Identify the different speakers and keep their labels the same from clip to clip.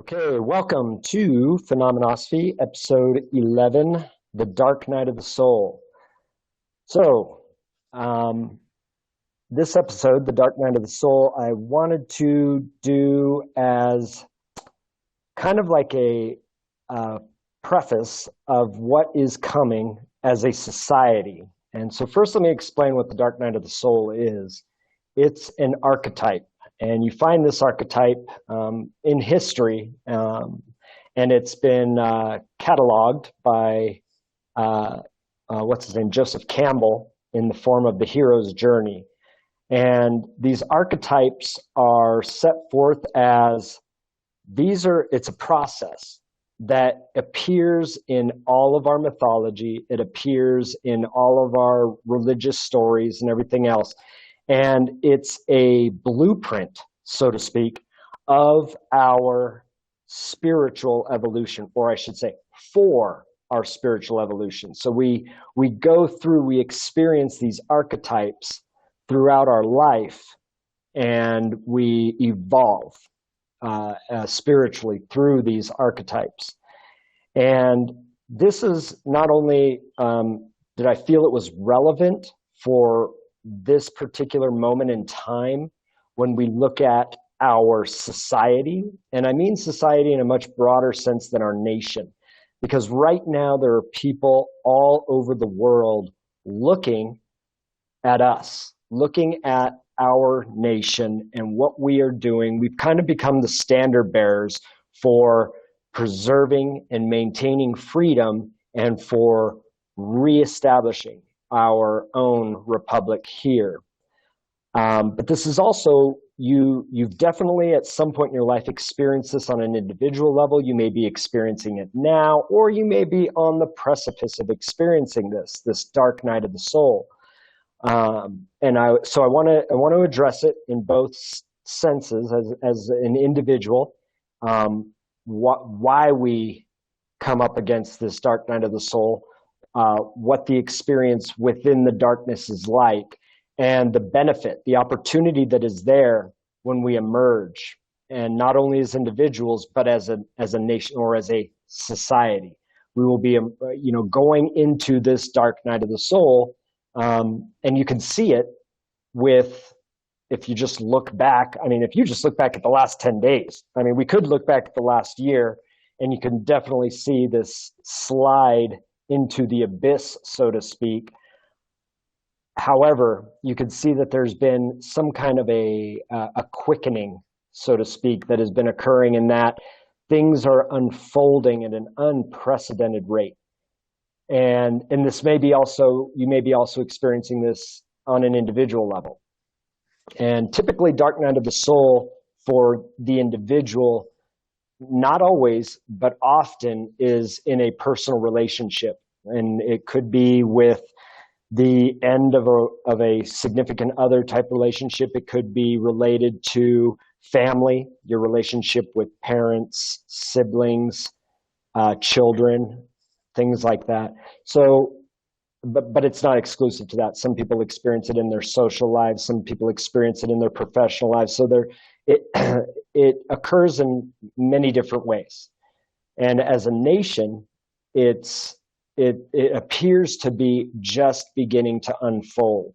Speaker 1: Okay, welcome to Phenomenosophy, episode 11, The Dark Night of the Soul. So, this episode, The Dark Night of the Soul, I wanted to do as kind of like a preface of what is coming as a society. And so first let me explain what the Dark Night of the Soul is. It's an archetype. And you find this archetype in history, and it's been cataloged by, what's his name, Joseph Campbell, in the form of the hero's journey. And these archetypes are set forth as it's a process that appears in all of our mythology. It appears in all of our religious stories and everything else. And it's a blueprint, so to speak, of our spiritual evolution, or I should say, for our spiritual evolution. So we experience these archetypes throughout our life, and we evolve spiritually through these archetypes. And this is not only did I feel it was relevant for this particular moment in time when we look at our society, and I mean society in a much broader sense than our nation, because right now there are people all over the world looking at us, looking at our nation and what we are doing. We've kind of become the standard bearers for preserving and maintaining freedom and for reestablishing our own republic here. But this is also, you've definitely at some point in your life experienced this on an individual level. You may be experiencing it now, or you may be on the precipice of experiencing this dark night of the soul. So I want to address it in both senses as an individual, why we come up against this dark night of the soul, what the experience within the darkness is like, and the benefit, the opportunity that is there when we emerge, and not only as individuals, but as a nation or as a society. We will be, going into this dark night of the soul, and you can see it if you just look back. I mean, if you just look back at the last 10 days, I mean, we could look back at the last year, and you can definitely see this slide into the abyss, so to speak. However, you can see that there's been some kind of a quickening, so to speak, that has been occurring, in that things are unfolding at an unprecedented rate. And this may be also, you may be also experiencing this on an individual level. And typically, dark night of the soul for the individual, not always, but often, is in a personal relationship. And it could be with the end of a significant other type relationship. It could be related to family, your relationship with parents, siblings, children, things like that. So, but it's not exclusive to that. Some people experience it in their social lives. Some people experience it in their professional lives. So it occurs in many different ways. And as a nation, it appears to be just beginning to unfold.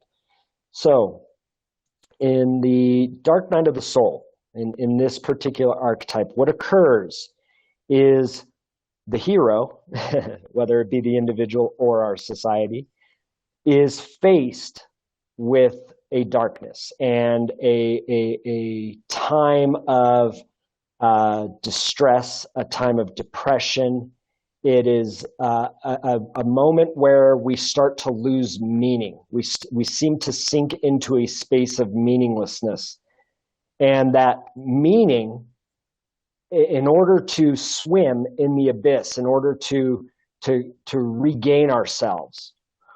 Speaker 1: So in the dark night of the soul, in this particular archetype, what occurs is the hero, whether it be the individual or our society, is faced with a darkness and a time of distress, a time of depression. It is a moment where we start to lose meaning. We seem to sink into a space of meaninglessness. And that meaning, in order to swim in the abyss, in order to regain ourselves,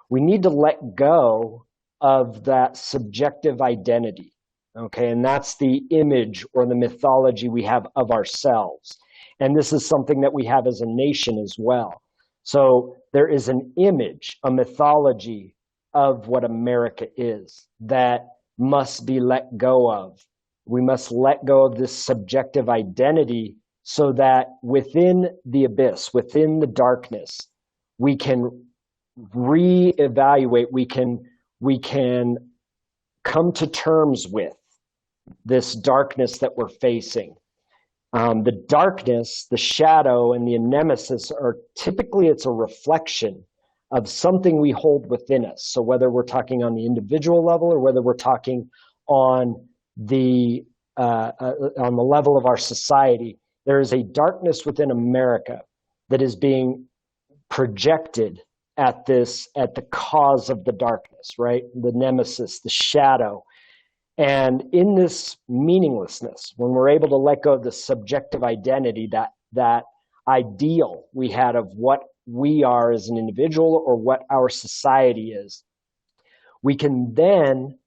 Speaker 1: we need to let go of that subjective identity. Okay, and that's the image or the mythology we have of ourselves. And this is something that we have as a nation as well. So there is an image, a mythology of what America is that must be let go of. We must let go of this subjective identity so that within the abyss, within the darkness, we can reevaluate, we can come to terms with this darkness that we're facing. The darkness, the shadow, and the nemesis are typically, it's a reflection of something we hold within us. So whether we're talking on the individual level or whether we're talking on the level of our society, there is a darkness within America that is being projected at the cause of the darkness, right? The nemesis, the shadow. And in this meaninglessness, when we're able to let go of the subjective identity, that ideal we had of what we are as an individual or what our society is, we can then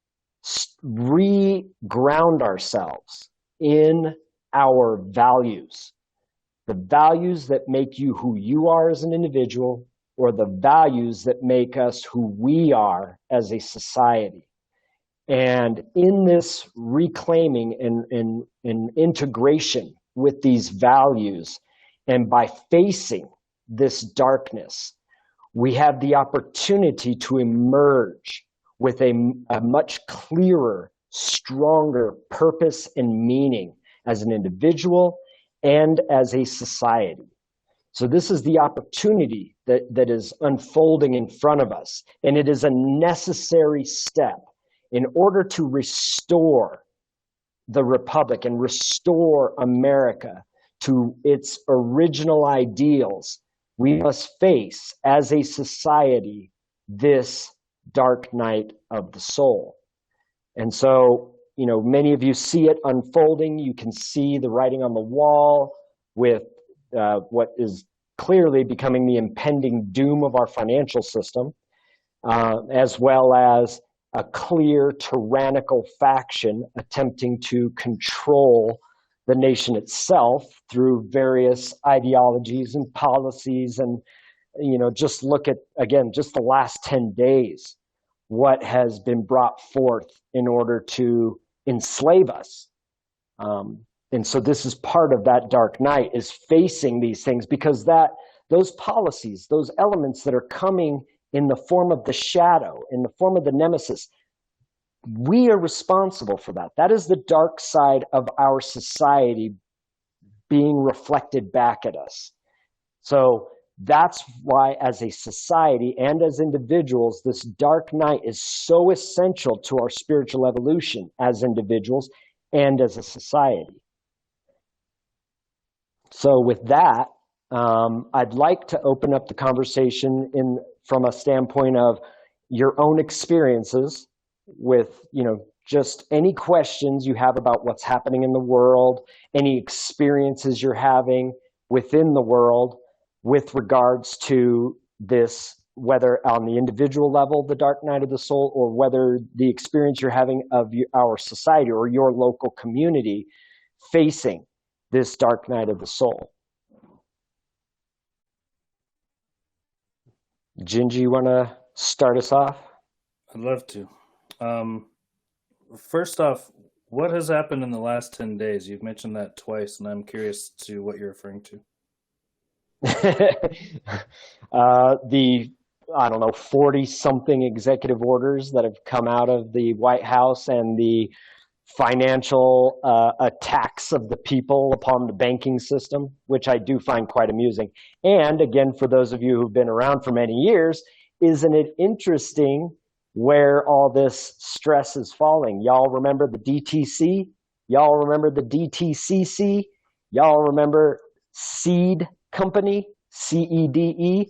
Speaker 1: re-ground ourselves in our values. The values that make you who you are as an individual, or the values that make us who we are as a society. And in this reclaiming and integration with these values, and by facing this darkness, we have the opportunity to emerge with a much clearer, stronger purpose and meaning as an individual and as a society. So this is the opportunity that is unfolding in front of us. And it is a necessary step in order to restore the Republic and restore America to its original ideals. We must face, as a society, this dark night of the soul. And so, many of you see it unfolding. You can see the writing on the wall with what is clearly becoming the impending doom of our financial system, as well as a clear tyrannical faction attempting to control the nation itself through various ideologies and policies. And, just look at, again, just the last 10 days, what has been brought forth in order to enslave us. And so this is part of that dark night, is facing these things, because those policies, those elements that are coming in the form of the shadow, in the form of the nemesis, we are responsible for that. That is the dark side of our society being reflected back at us. So that's why, as a society and as individuals, this dark night is so essential to our spiritual evolution as individuals and as a society. So with that, I'd like to open up the conversation from a standpoint of your own experiences with, just any questions you have about what's happening in the world, any experiences you're having within the world with regards to this, whether on the individual level, the dark night of the soul, or whether the experience you're having of our society or your local community facing this dark night of the soul. Gingy, you want to start us off?
Speaker 2: I'd love to. First off, what has happened in the last 10 days? You've mentioned that twice, and I'm curious to what you're referring to.
Speaker 1: The 40-something executive orders that have come out of the White House, and the financial attacks of the people upon the banking system, which I do find quite amusing. And again, for those of you who've been around for many years, isn't it interesting where all this stress is falling? Y'all remember the DTC? Y'all remember the DTCC? Y'all remember Seed Company, CEDE?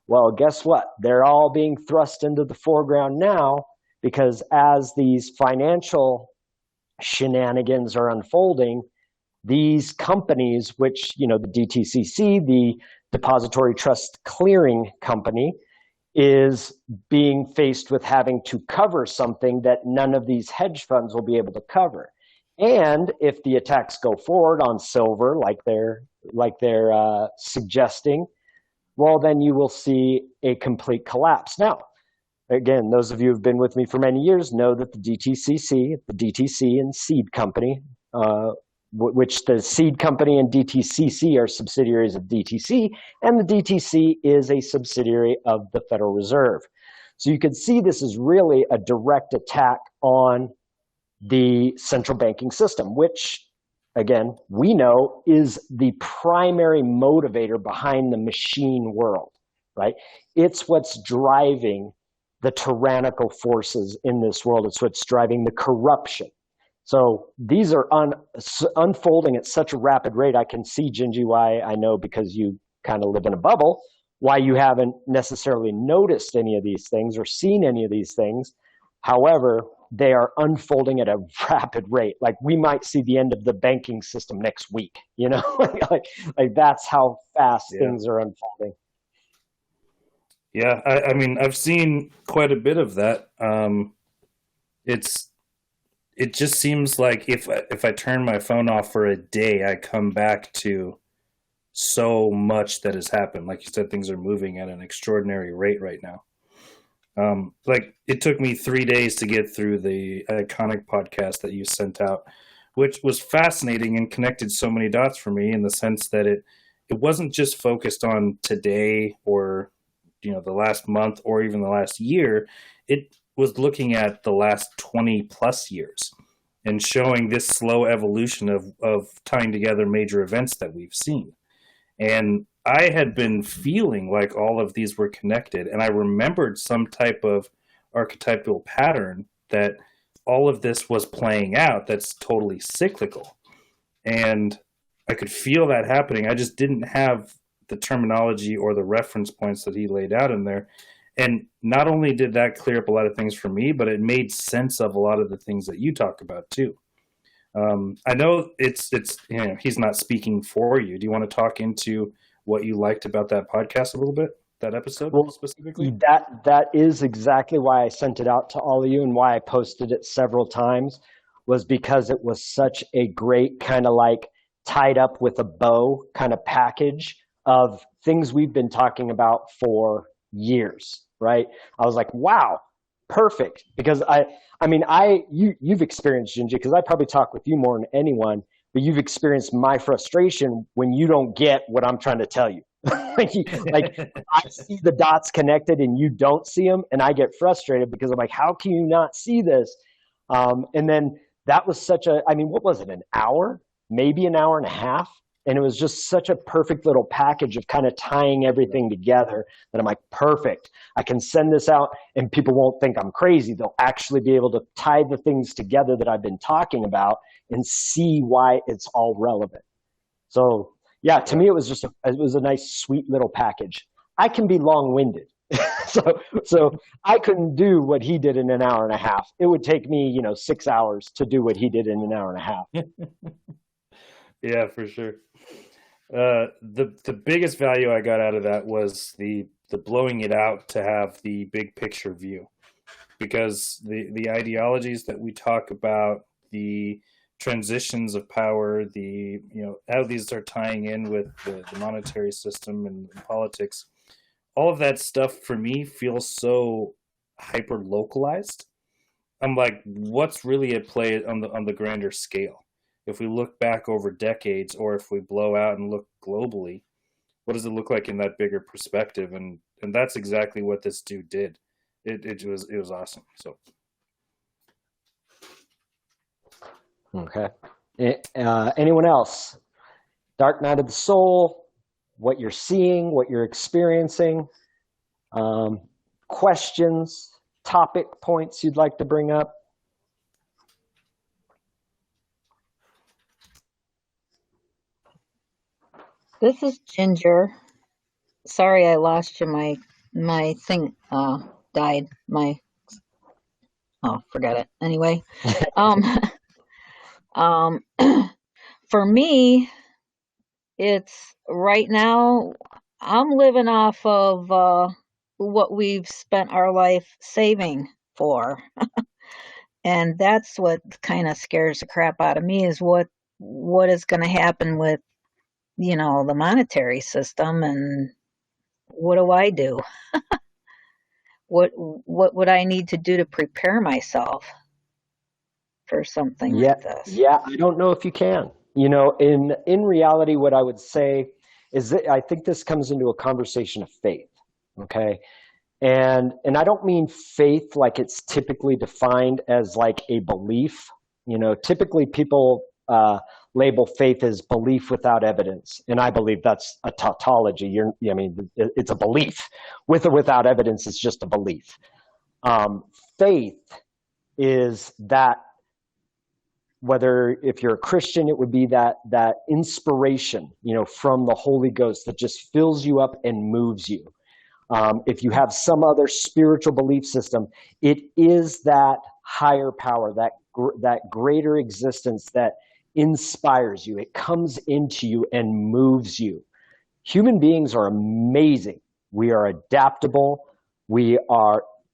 Speaker 1: Well, guess what? They're all being thrust into the foreground now, because as these financial shenanigans are unfolding, these companies, which, the DTCC, the Depository Trust Clearing Company, is being faced with having to cover something that none of these hedge funds will be able to cover. And if the attacks go forward on silver, like they're suggesting, well, then you will see a complete collapse. Now, again, those of you who've been with me for many years know that the DTCC, the DTC and Seed Company, which the seed company and DTCC are subsidiaries of DTC, and the DTC is a subsidiary of the Federal Reserve. So you can see this is really a direct attack on the central banking system, which, again, we know is the primary motivator behind the machine world, right? It's what's driving the tyrannical forces in this world. It's what's driving the corruption. So these are unfolding at such a rapid rate. I can see, Gingy, why I know, because you kind of live in a bubble, why you haven't necessarily noticed any of these things or seen any of these things. However, they are unfolding at a rapid rate. Like we might see the end of the banking system next week, you know, like that's how fast things are unfolding.
Speaker 2: Yeah, I mean, I've seen quite a bit of that. It just seems like if I turn my phone off for a day, I come back to so much that has happened. Like you said, things are moving at an extraordinary rate right now. Like it took me 3 days to get through the Iconic podcast that you sent out, which was fascinating and connected so many dots for me in the sense that it wasn't just focused on today or, you know, the last month or even the last year. It was looking at the last 20 plus years and showing this slow evolution of tying together major events that we've seen. And I had been feeling like all of these were connected, and I remembered some type of archetypal pattern that all of this was playing out that's totally cyclical. And I could feel that happening. I just didn't have the terminology or the reference points that he laid out in there. And not only did that clear up a lot of things for me, but it made sense of a lot of the things that you talk about too. I know it's you know, he's not speaking for you. Do you want to talk into what you liked about that podcast a little bit, that episode specifically?
Speaker 1: That is exactly why I sent it out to all of you and why I posted it several times, was because it was such a great kind of like tied up with a bow kind of package of things we've been talking about for years, right? I was like, wow, perfect. Because you've experienced, Gingy, because I probably talk with you more than anyone, but you've experienced my frustration when you don't get what I'm trying to tell you. like I see the dots connected and you don't see them, and I get frustrated because I'm like, how can you not see this? And then that was what was it, an hour? Maybe an hour and a half? And it was just such a perfect little package of kind of tying everything together that I'm like, perfect. I can send this out and people won't think I'm crazy. They'll actually be able to tie the things together that I've been talking about and see why it's all relevant. So yeah, to me, it was a nice, sweet little package. I can be long-winded. So I couldn't do what he did in an hour and a half. It would take me, 6 hours to do what he did in an hour and a half.
Speaker 2: Yeah, for sure. The biggest value I got out of that was the blowing it out to have the big picture view, because the ideologies that we talk about, the transitions of power, how these are tying in with the monetary system and politics, all of that stuff for me feels so hyper localized. I'm like, what's really at play on the grander scale? If we look back over decades, or if we blow out and look globally, what does it look like in that bigger perspective? And that's exactly what this dude did. It was awesome. So,
Speaker 1: okay. Anyone else? Dark Night of the Soul, what you're seeing, what you're experiencing, questions, topic points you'd like to bring up?
Speaker 3: This is Ginger. Sorry I lost you. My thing died. Forget it. Anyway, for me, it's right now I'm living off of what we've spent our life saving for. And that's what kind of scares the crap out of me, is what is going to happen with the monetary system, and what do I do? What would I need to do to prepare myself for something like this?
Speaker 1: Yeah, I don't know if you can. In reality, what I would say is that I think this comes into a conversation of faith. Okay. And I don't mean faith like it's typically defined as like a belief. Typically people label faith as belief without evidence, and I believe that's a tautology. It's a belief. With or without evidence, it's just a belief. Faith is that, whether if you're a Christian, it would be that inspiration, from the Holy Ghost that just fills you up and moves you. If you have some other spiritual belief system, it is that higher power, that greater existence that inspires you. It comes into you and moves you. Human beings are amazing. We are adaptable. We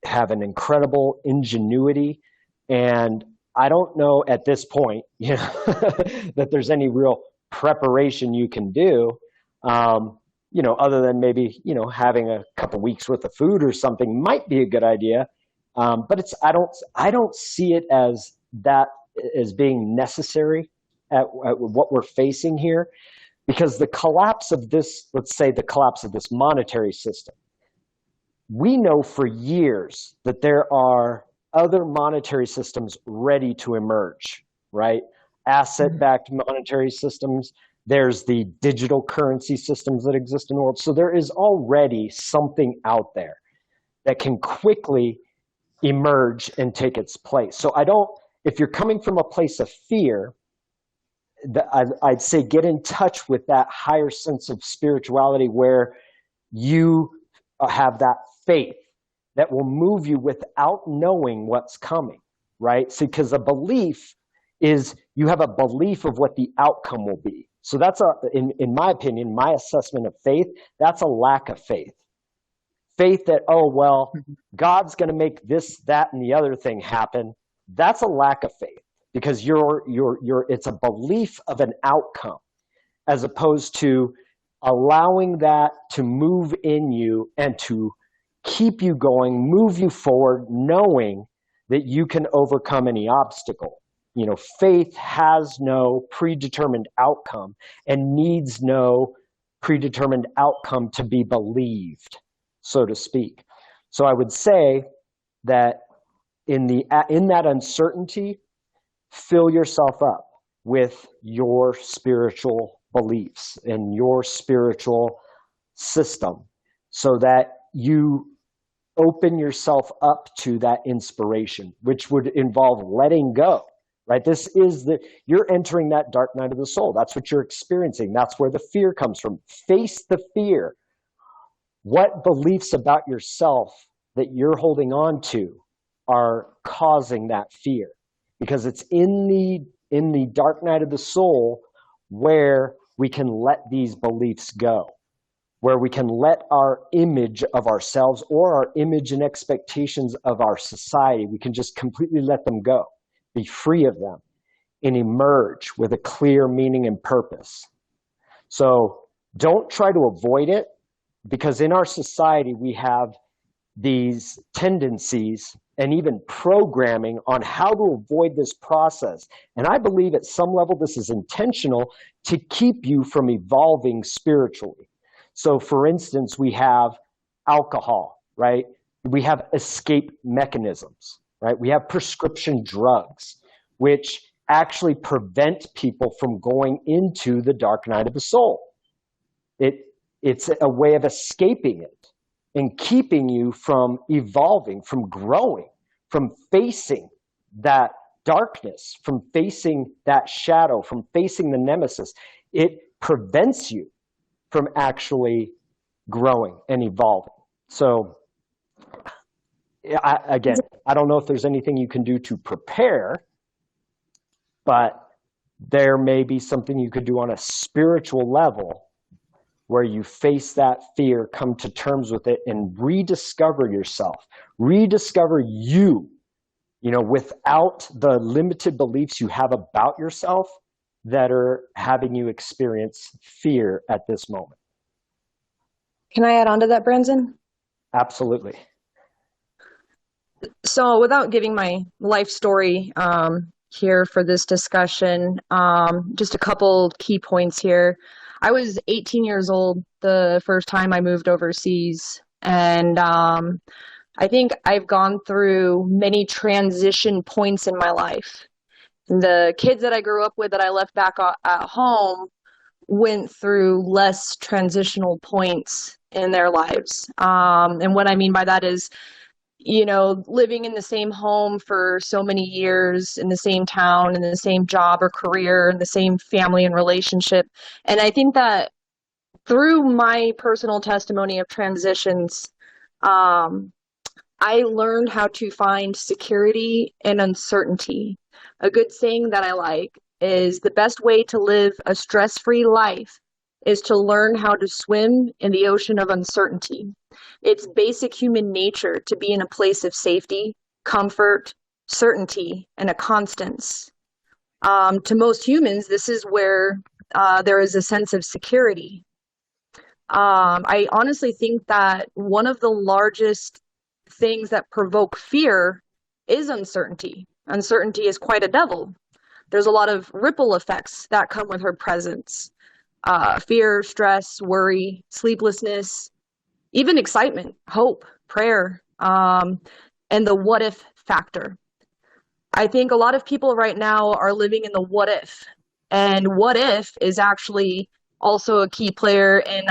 Speaker 1: have an incredible ingenuity, and I don't know at this point, that there's any real preparation you can do. Other than maybe, having a couple weeks worth of food or something might be a good idea. But I don't see it as being necessary at what we're facing here, because the collapse of this, let's say the collapse of this monetary system, we know for years that there are other monetary systems ready to emerge, right? Asset-backed monetary systems. There's the digital currency systems that exist in the world. So there is already something out there that can quickly emerge and take its place. So if you're coming from a place of fear, I'd say get in touch with that higher sense of spirituality where you have that faith that will move you without knowing what's coming, right? So, because a belief is, you have a belief of what the outcome will be. So that's in my opinion, my assessment of faith, that's a lack of faith. Faith that, God's going to make this, that, and the other thing happen. That's a lack of faith, because it's a belief of an outcome, as opposed to allowing that to move in you and to keep you going, move you forward, knowing that you can overcome any obstacle. Faith has no predetermined outcome and needs no predetermined outcome to be believed, so to speak. So I would say that in that uncertainty, fill yourself up with your spiritual beliefs and your spiritual system, so that you open yourself up to that inspiration, which would involve letting go, right? You're entering that dark night of the soul. That's what you're experiencing. That's where the fear comes from. Face the fear. What beliefs about yourself that you're holding on to are causing that fear? Because it's in the dark night of the soul where we can let these beliefs go, where we can let our image of ourselves or our image and expectations of our society, we can just completely let them go, be free of them, and emerge with a clear meaning and purpose. So don't try to avoid it, because in our society, we have these tendencies and even programming on how to avoid this process. And I believe at some level, this is intentional to keep you from evolving spiritually. So for instance, we have alcohol, right? We have escape mechanisms, right? We have prescription drugs, which actually prevent people from going into the dark night of the soul. It's a way of escaping it and keeping you from evolving, from growing, from facing that darkness, from facing that shadow, from facing the nemesis. It prevents you from actually growing and evolving. So I don't know if there's anything you can do to prepare, but there may be something you could do on a spiritual level where you face that fear, come to terms with it, and rediscover yourself, rediscover you, without the limited beliefs you have about yourself that are having you experience fear at this moment.
Speaker 4: Can I add on to that, Branson?
Speaker 1: Absolutely.
Speaker 4: So without giving my life story, here for this discussion. Just a couple key points here. I was 18 years old the first time I moved overseas, and I think I've gone through many transition points in my life. The kids that I grew up with that I left back at home went through less transitional points in their lives. And what I mean by that is, living in the same home for so many years, in the same town, in the same job or career, in the same family and relationship. And I think that through my personal testimony of transitions, I learned how to find security in uncertainty. A good saying that I like is the best way to live a stress-free life is to learn how to swim in the ocean of uncertainty. It's basic human nature to be in a place of safety, comfort, certainty, and a constance. To most humans, this is where there is a sense of security. I honestly think that one of the largest things that provoke fear is uncertainty. Uncertainty is quite a devil. There's a lot of ripple effects that come with her presence. Fear, stress, worry, sleeplessness, even excitement, hope, prayer, and the what if factor. I think a lot of people right now are living in the what if, and what if is actually also a key player in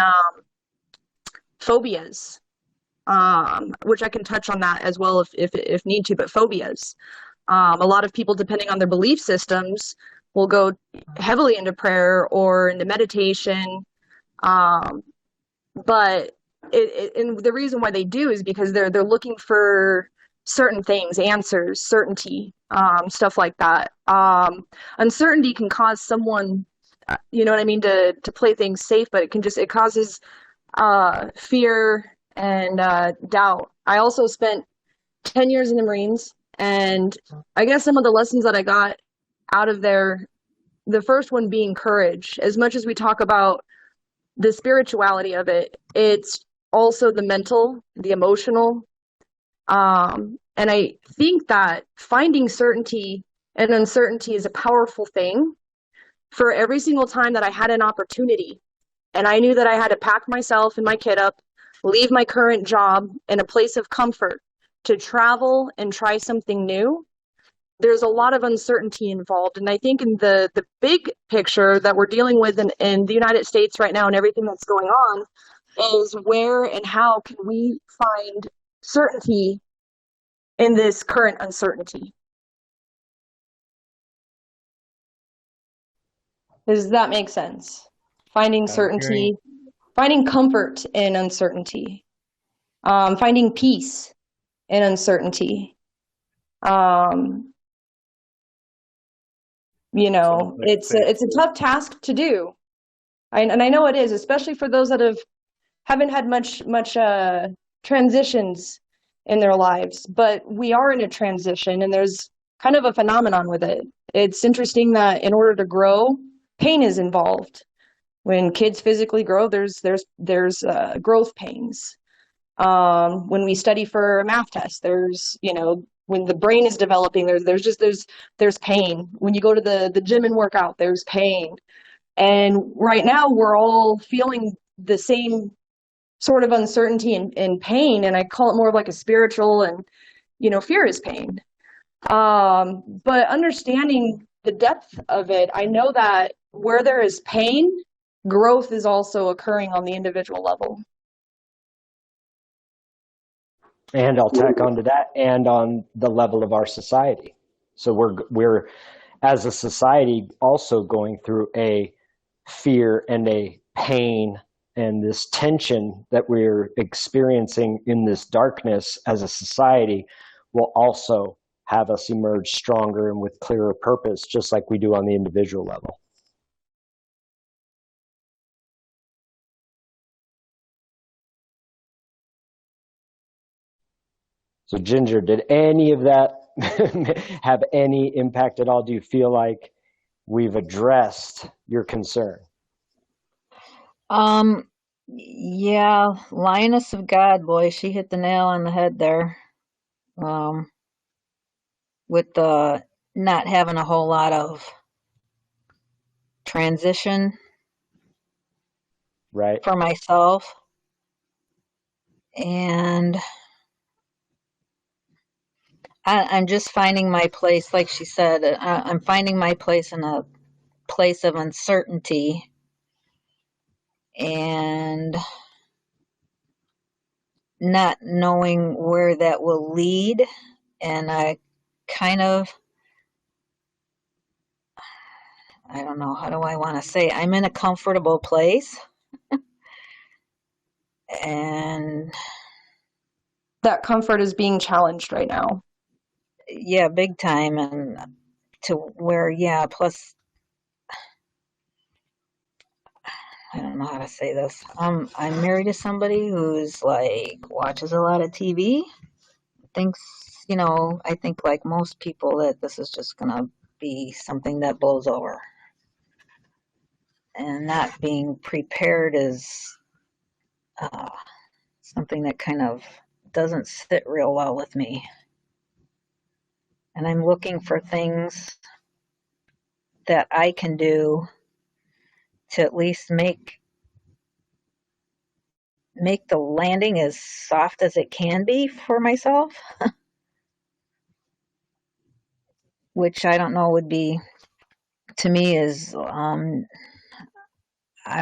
Speaker 4: phobias, which I can touch on that as well if need to, but phobias. A lot of people, depending on their belief systems, will go heavily into prayer or into meditation. But and the reason why they do is because they're looking for certain things, answers, certainty, stuff like that. Uncertainty can cause someone, you know what I mean, to play things safe, but it causes fear and doubt. I also spent 10 years in the Marines, and I guess some of the lessons that I got out of there, the first one being courage. As much as we talk about the spirituality of it, it's also the mental, the emotional. And I think that finding certainty and uncertainty is a powerful thing. For every single time that I had an opportunity and I knew that I had to pack myself and my kid up, leave my current job in a place of comfort to travel and try something new, there's a lot of uncertainty involved. And I think in the big picture that we're dealing with in the United States right now and everything that's going on is where and how can we find certainty in this current uncertainty? Does that make sense? Finding certainty, finding comfort in uncertainty, finding peace in uncertainty. It's a tough task to do. And I know it is, especially for those that haven't had much transitions in their lives, but we are in a transition and there's kind of a phenomenon with it. It's interesting that in order to grow, pain is involved. When kids physically grow, there's growth pains. When we study for a math test, there's, when the brain is developing, there's pain. When you go to the gym and work out, there's pain. And right now we're all feeling the same sort of uncertainty and pain. And I call it more of like a spiritual and, fear is pain. But understanding the depth of it, I know that where there is pain, growth is also occurring on the individual level.
Speaker 1: And I'll tack onto that, and on the level of our society. So we're as a society also going through a fear and a pain and this tension that we're experiencing in this darkness as a society will also have us emerge stronger and with clearer purpose, just like we do on the individual level. So Ginger, did any of that have any impact at all? Do you feel like we've addressed your concern?
Speaker 3: Yeah, Lioness of God, boy, she hit the nail on the head there. With the not having a whole lot of transition
Speaker 1: Right.
Speaker 3: for myself. And I'm just finding my place, like she said, I'm finding my place in a place of uncertainty and not knowing where that will lead. And I kind of, I don't know, how do I want to say? I'm in a comfortable place. And
Speaker 4: That comfort is being challenged right now.
Speaker 3: yeah, big time. And to where, yeah, plus, I don't know how to say this. I'm married to somebody who's like watches a lot of TV. Thinks, I think like most people that this is just gonna be something that blows over. And not being prepared is something that kind of doesn't sit real well with me. And I'm looking for things that I can do to at least make the landing as soft as it can be for myself, which I don't know would be, to me, is I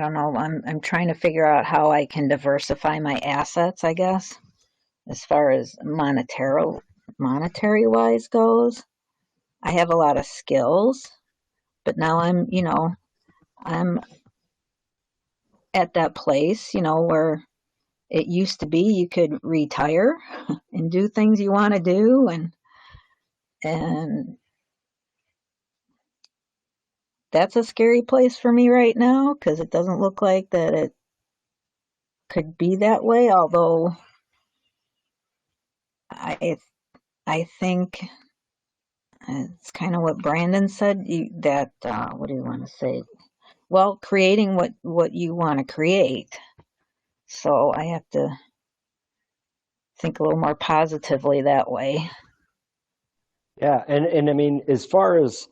Speaker 3: don't know. I'm trying to figure out how I can diversify my assets, I guess, as far as monetary wise goes. I have a lot of skills, but now I'm at that place, where it used to be you could retire and do things you want to do, and that's a scary place for me right now because it doesn't look like that it could be that way. Although I I think it's kind of what Brandon said. That what do you want to say? Well, creating what you want to create. So I have to think a little more positively that way.
Speaker 1: Yeah. And I mean, as far as,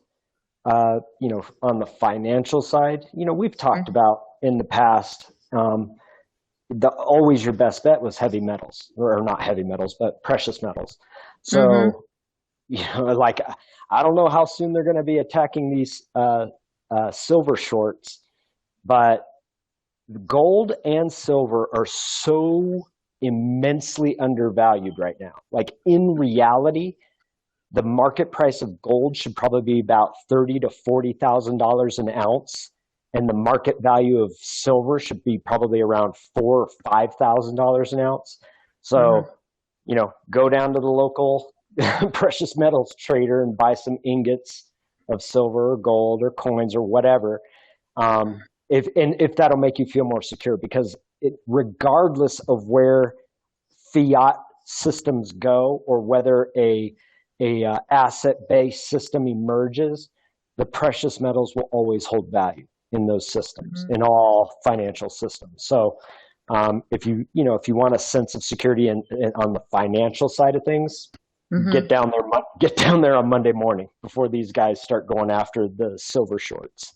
Speaker 1: on the financial side, we've talked about in the past, always your best bet was heavy metals, or not heavy metals, but precious metals.
Speaker 3: Mm-hmm.
Speaker 1: So, like, I don't know how soon they're going to be attacking these silver shorts, but gold and silver are so immensely undervalued right now. Like, in reality, the market price of gold should probably be about $30,000 to $40,000 an ounce, and the market value of silver should be probably around $4,000 or $5,000 an ounce. So, go down to the local precious metals trader and buy some ingots of silver or gold or coins or whatever. If that'll make you feel more secure, because regardless of where fiat systems go or whether a asset-based system emerges, the precious metals will always hold value in those systems, in all financial systems. So if you want a sense of security on the financial side of things, get down there on Monday morning before these guys start going after the silver shorts.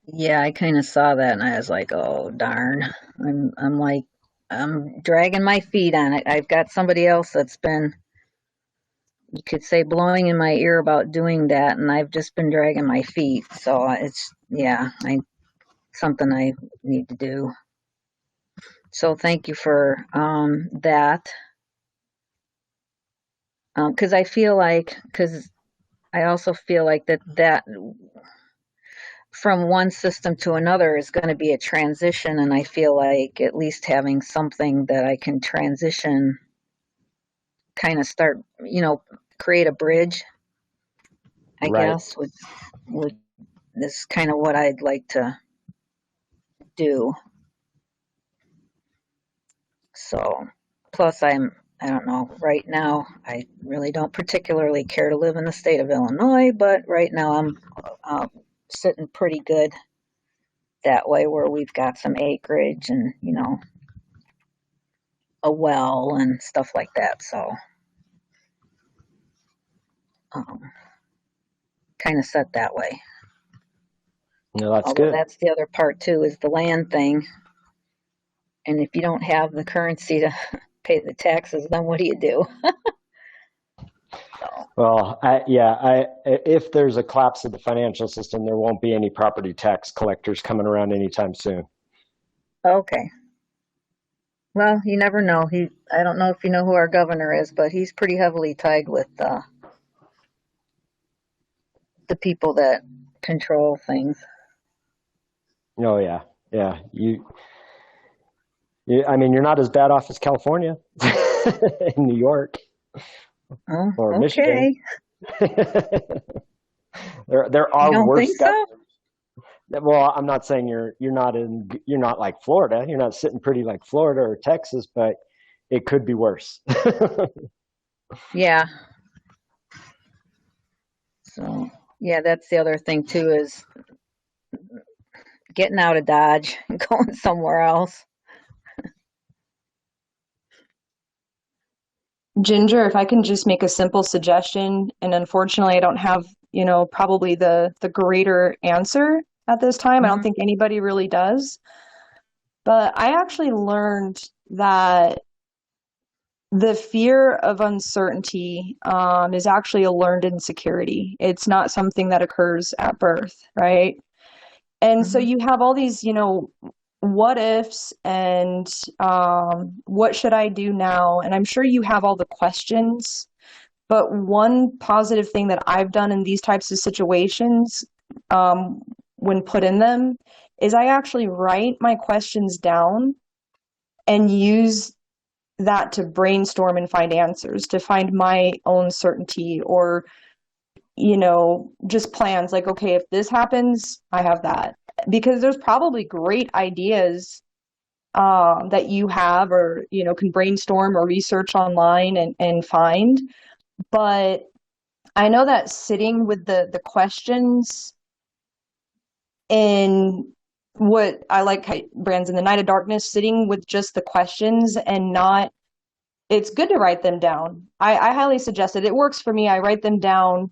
Speaker 3: Yeah, I kind of saw that and I was like, oh darn. I'm dragging my feet on it. I've got somebody else that's been, you could say, blowing in my ear about doing that, and I've just been dragging my feet. So it's, yeah, something I need to do. So thank you for that. Because I also feel like that from one system to another is going to be a transition, and I feel like at least having something that I can transition, kind of start, create a bridge, I
Speaker 1: Right.
Speaker 3: guess, would is kind of what I'd like to do. So, plus I don't know, right now I really don't particularly care to live in the state of Illinois, but right now I'm sitting pretty good that way, where we've got some acreage and, a well and stuff like that. So, um, kind of set that way.
Speaker 1: No, that's
Speaker 3: Although
Speaker 1: good.
Speaker 3: that's the other part too, is the land thing. And if you don't have the currency to pay the taxes, then what do you do? So,
Speaker 1: Well, if there's a collapse of the financial system, there won't be any property tax collectors coming around anytime soon.
Speaker 3: okay. Well, you never know. I don't know if you know who our governor is, but he's pretty heavily tied with the people that control things.
Speaker 1: Oh yeah, yeah. I mean, you're not as bad off as California, in New York
Speaker 3: Oh,
Speaker 1: or Michigan.
Speaker 3: okay.
Speaker 1: There
Speaker 3: You
Speaker 1: are
Speaker 3: don't
Speaker 1: worse
Speaker 3: think so?
Speaker 1: Well, I'm not saying you're not like Florida. You're not sitting pretty like Florida or Texas, but it could be worse.
Speaker 3: Yeah. So, yeah, that's the other thing too, is getting out of Dodge and going somewhere else.
Speaker 4: Ginger, if I can just make a simple suggestion, and unfortunately I don't have, probably the greater answer at this time. I don't
Speaker 3: Mhm.
Speaker 4: think anybody really does. But I actually learned that the fear of uncertainty is actually a learned insecurity. It's not something that occurs at birth, right? And so
Speaker 3: Mhm.
Speaker 4: you have all these, what ifs and what should I do now? And I'm sure you have all the questions. But one positive thing that I've done in these types of situations, when put in them, is I actually write my questions down and use that to brainstorm and find answers, to find my own certainty, or, just plans like, okay, if this happens, I have that. Because there's probably great ideas that you have, or, can brainstorm or research online and find. But I know that sitting with the questions in what I like, Brands in the Night of Darkness, sitting with just the questions and not, it's good to write them down. I highly suggest it. It works for me. I write them down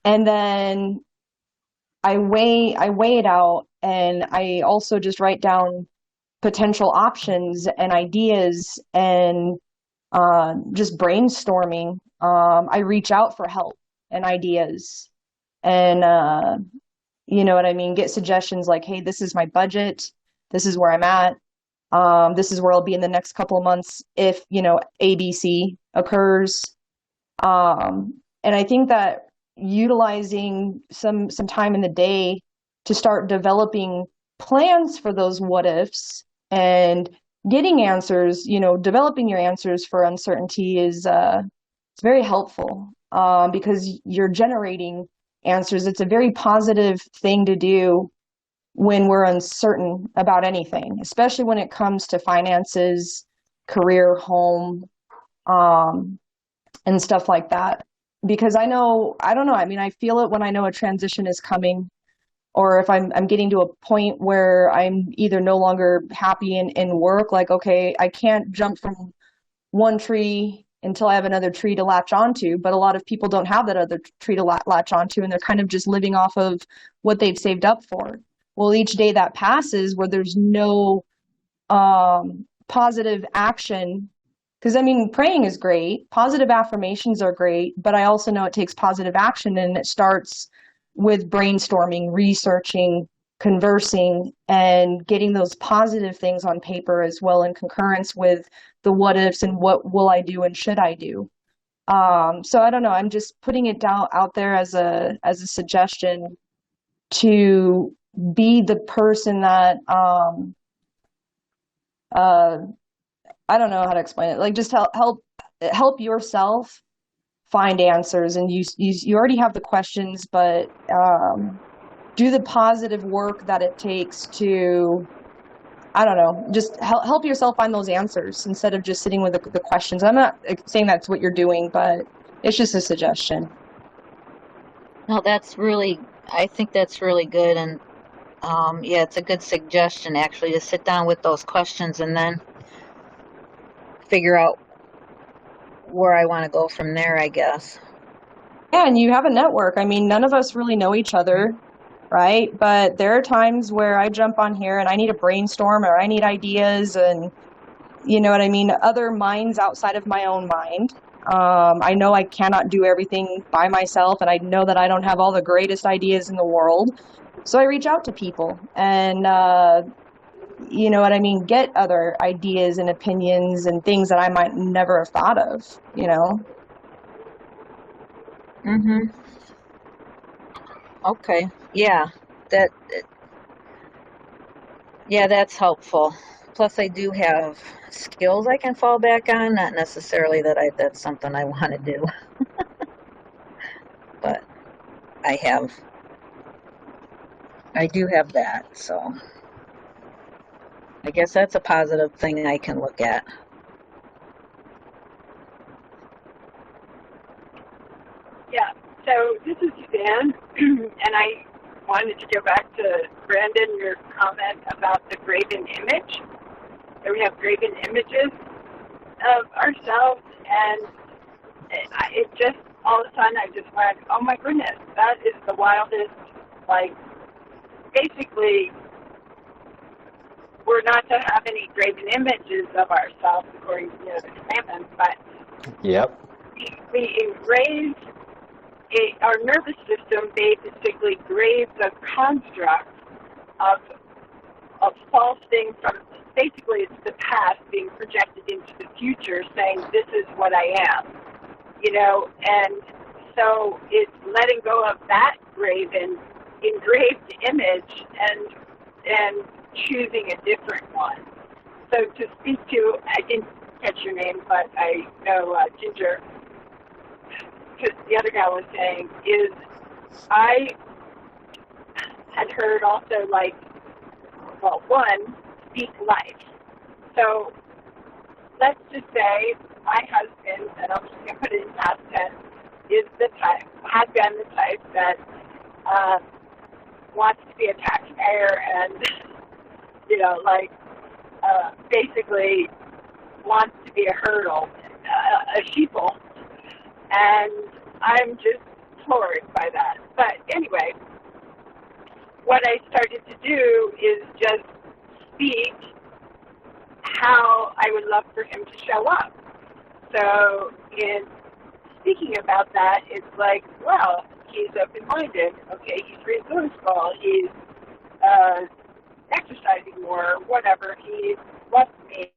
Speaker 4: and then I weigh it out, and I also just write down potential options and ideas, and just brainstorming. I reach out for help and ideas, and you know what I mean? Get suggestions like, hey, this is my budget. This is where I'm at. This is where I'll be in the next couple of months if, ABC occurs. And I think that utilizing some time in the day to start developing plans for those what ifs and getting answers, developing your answers for uncertainty is it's very helpful, because you're generating answers. It's a very positive thing to do when we're uncertain about anything, especially when it comes to finances, career, home, and stuff like that. Because I don't know, I mean, I feel it when I know a transition is coming, or if I'm getting to a point where I'm either no longer happy in work, like, okay, I can't jump from one tree until I have another tree to latch onto. But a lot of people don't have that other tree to latch onto, and they're kind of just living off of what they've saved up for. Well, each day that passes where there's no positive action, because I mean, praying is great, positive affirmations are great, but I also know it takes positive action, and it starts with brainstorming, researching, conversing, and getting those positive things on paper as well, in concurrence with the what ifs and what will I do and should I do. So I don't know. I'm just putting it down out there as a suggestion to be the person that uh, I don't know how to explain it. Like, just help yourself find answers, and you already have the questions, but do the positive work that it takes to, I don't know, just help yourself find those answers instead of just sitting with the questions. I'm not saying that's what you're doing, but it's just a suggestion.
Speaker 3: No, I think that's really good. And yeah, it's a good suggestion actually to sit down with those questions and then figure out where I want to go from there, I guess.
Speaker 4: and you have a network. I mean, none of us really know each other, right? But there are times where I jump on here and I need a brainstorm or I need ideas, and you know what I mean? Other minds outside of my own mind. I know I cannot do everything by myself, and I know that I don't have all the greatest ideas in the world. So I reach out to people and, you know what I mean, get other ideas and opinions and things that I might never have thought of, you know?
Speaker 3: Mm-hmm. Okay. Yeah. That. Yeah, that's helpful. Plus, I do have skills I can fall back on. Not necessarily that that's something I want to do, but I have. I do have that, so I guess that's a positive thing I can look at.
Speaker 5: Yeah, so this is Suzanne, and I wanted to go back to Brandon, your comment about the graven image. So we have graven images of ourselves, and it just, all of a sudden, I just went, oh my goodness, that is the wildest, like, basically, we're not to have any graven images of ourselves according to the commandments, but
Speaker 1: Yep.
Speaker 5: we engrave our nervous system basically graves a construct of false things from, basically it's the past being projected into the future saying this is what I am, and so it's letting go of that engraved image and choosing a different one. So to speak to, I didn't catch your name, but I know Ginger, because the other guy was saying, is I had heard also, like, well, one, speak life. So let's just say my husband, and I'm just going to put it in past tense, is the type, had been the type that wants to be a taxpayer and, basically wants to be a hurdle, a sheeple. And I'm just floored by that. But anyway, what I started to do is just speak how I would love for him to show up. So in speaking about that, it's like, well, he's open-minded. Okay, he's resourceful. He's exercising more, whatever. He loves me.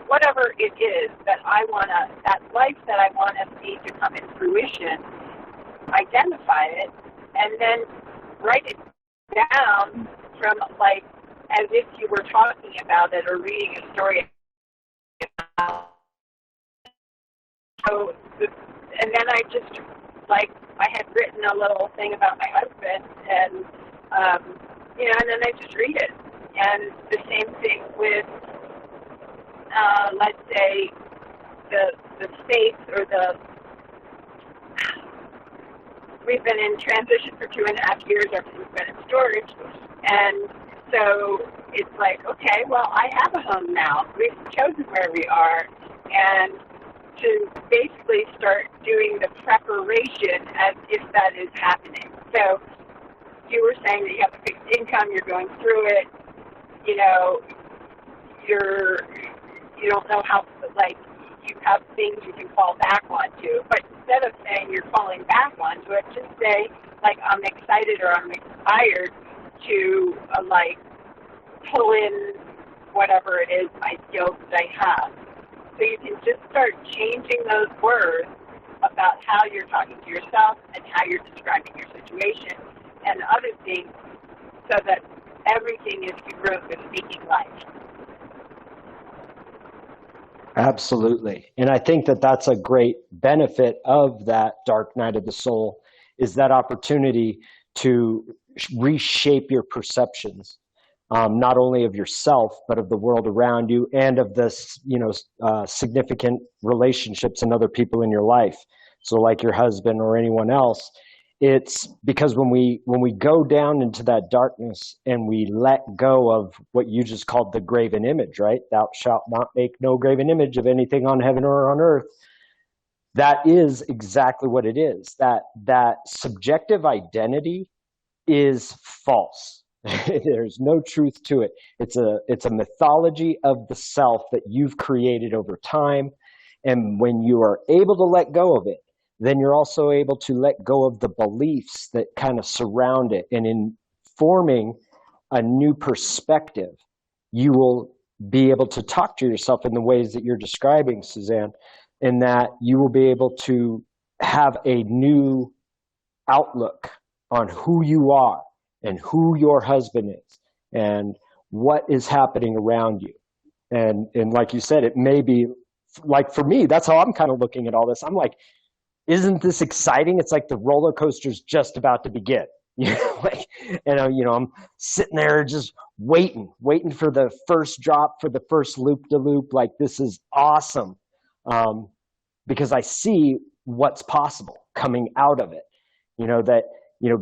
Speaker 5: Whatever it is that I want to, that life that I want to see to come in fruition, identify it, and then write it down from, like, as if you were talking about it or reading a story. So, and then I just, like, I had written a little thing about my husband, and, and then I just read it. And the same thing with, let's say, the space or we've been in transition for 2.5 years, everything's been in storage, and so it's like, okay, well, I have a home now. We've chosen where we are, and to basically start doing the preparation as if that is happening. So you were saying that you have a fixed income, you're going through it, you don't know how, like, you have things you can fall back onto. But instead of saying you're falling back onto it, just say, like, I'm excited or I'm inspired to, pull in whatever it is, my skills that I have. So you can just start changing those words about how you're talking to yourself and how you're describing your situation and other things so that everything is congruent with speaking life.
Speaker 1: Absolutely. And I think that that's a great benefit of that dark night of the soul, is that opportunity to reshape your perceptions, not only of yourself, but of the world around you and of the, significant relationships and other people in your life. So like your husband or anyone else, it's because when we go down into that darkness and we let go of what you just called the graven image, right? Thou shalt not make no graven image of anything on heaven or on earth. that is exactly what it is. That subjective identity is false. There's no truth to it. It's a mythology of the self that you've created over time. And when you are able to let go of it, then you're also able to let go of the beliefs that kind of surround it. And in forming a new perspective, you will be able to talk to yourself in the ways that you're describing, Suzanne, in that you will be able to have a new outlook on who you are and who your husband is and what is happening around you. And like you said, it may be like, for me, that's how I'm kind of looking at all this. I'm like, isn't this exciting? It's like the roller coaster's just about to begin. I'm sitting there just waiting for the first drop, for the first loop to loop. Like, this is awesome. Because I see what's possible coming out of it,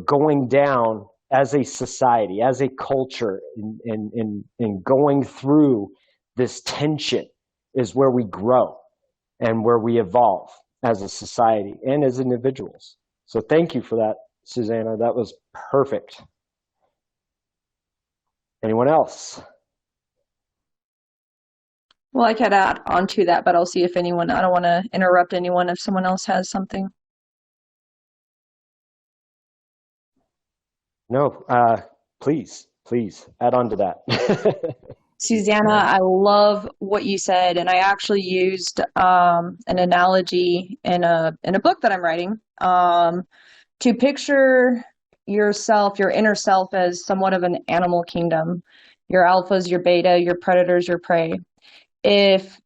Speaker 1: going down as a society, as a culture, and going through this tension is where we grow and where we evolve as a society and as individuals. So thank you for that, Susanna. That was perfect. Anyone else?
Speaker 4: Well, I could add on to that, but I'll see if anyone, I don't want to interrupt anyone if someone else has something.
Speaker 1: No, please add on to that.
Speaker 4: Susanna, I love what you said, and I actually used an analogy in a book that I'm writing to picture yourself, your inner self, as somewhat of an animal kingdom. Your alphas, your beta, your predators, your prey. If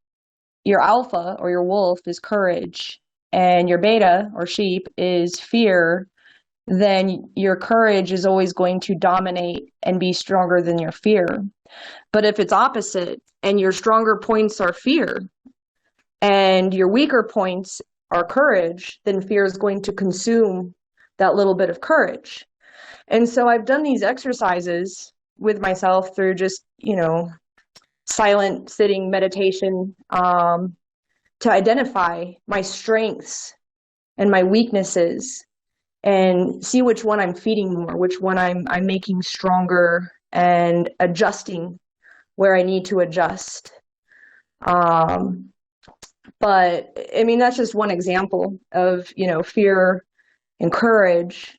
Speaker 4: your alpha or your wolf is courage and your beta or sheep is fear, then your courage is always going to dominate and be stronger than your fear. But if it's opposite and your stronger points are fear and your weaker points are courage, then fear is going to consume that little bit of courage. And so I've done these exercises with myself through just, silent sitting meditation to identify my strengths and my weaknesses and see which one I'm feeding more, which one I'm making stronger, and adjusting where I need to adjust. But I mean, that's just one example of, fear and courage.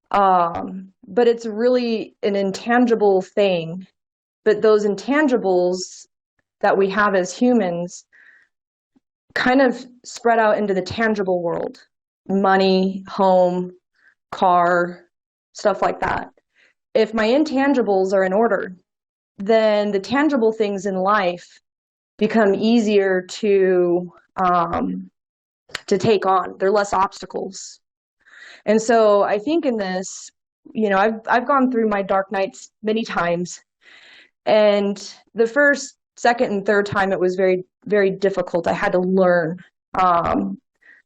Speaker 4: But it's really an intangible thing. But those intangibles that we have as humans kind of spread out into the tangible world: money, home, car, stuff like that. If my intangibles are in order, then the tangible things in life become easier to take on. They're less obstacles. And so I think in this, I've gone through my dark nights many times. And the first, second, and third time, it was very, very difficult. I had to learn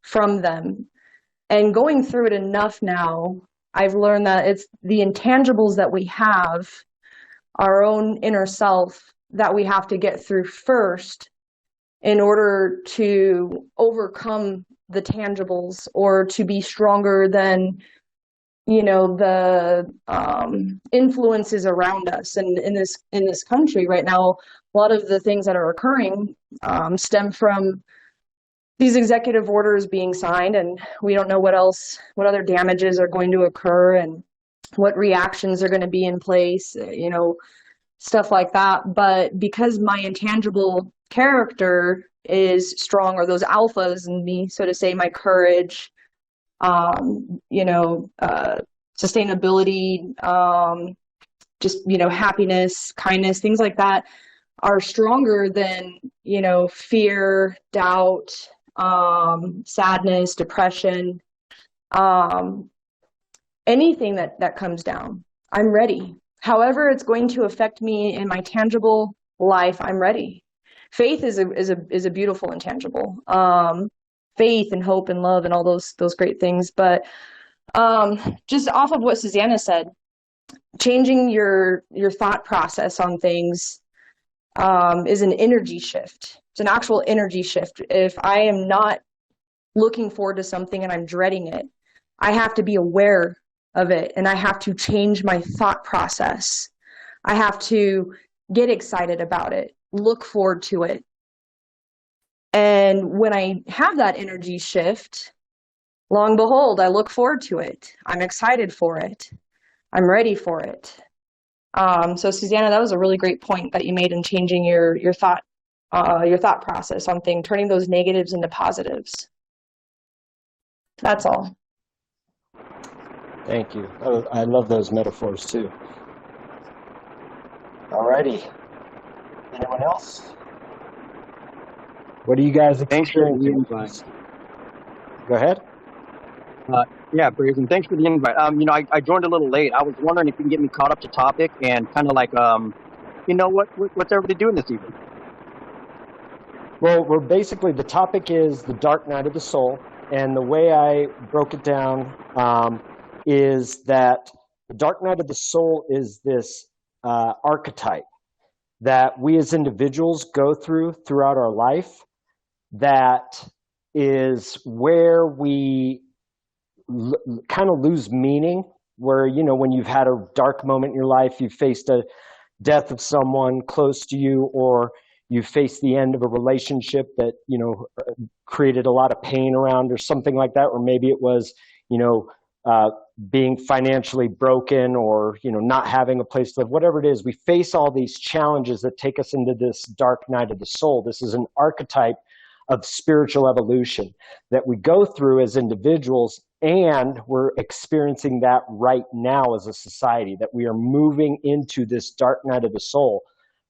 Speaker 4: from them. And going through it enough now, I've learned that it's the intangibles that we have, our own inner self, that we have to get through first in order to overcome the tangibles, or to be stronger than the influences around us. And in this country right now, a lot of the things that are occurring stem from these executive orders being signed, and we don't know what other damages are going to occur and what reactions are going to be in place, stuff like that. But because my intangible character is strong, or those alphas in me, so to say, my courage, sustainability, happiness, kindness, things like that are stronger than, fear, doubt, sadness, depression, anything that comes down. I'm ready. However it's going to affect me in my tangible life, I'm ready. Faith is a beautiful intangible. Faith and hope and love and all those great things. But just off of what Susanna said, changing your thought process on things is an energy shift. It's an actual energy shift. If I am not looking forward to something and I'm dreading it, I have to be aware of it, and I have to change my thought process. I have to get excited about it, look forward to it. And when I have that energy shift, lo and behold, I look forward to it. I'm excited for it. I'm ready for it. So Susanna, that was a really great point that you made in changing your thought process on things, turning those negatives into positives. That's all.
Speaker 1: Thank you. I love those metaphors too. Alrighty. Anyone else? What do you guys experiencing? Go ahead.
Speaker 6: Yeah, Bruce, and thanks for the invite. I joined a little late. I was wondering if you can get me caught up to topic and kind of like, what's everybody doing this evening?
Speaker 1: Well, we're basically, the topic is the dark night of the soul. And the way I broke it down is that the dark night of the soul is this archetype that we as individuals go throughout our life, that is where we kind of lose meaning, where, when you've had a dark moment in your life, you've faced a death of someone close to you, or you faced the end of a relationship that, created a lot of pain around, or something like that, or maybe it was, being financially broken, or, not having a place to live, whatever it is. We face all these challenges that take us into this dark night of the soul. This is an archetype of spiritual evolution that we go through as individuals, and we're experiencing that right now as a society, that we are moving into this dark night of the soul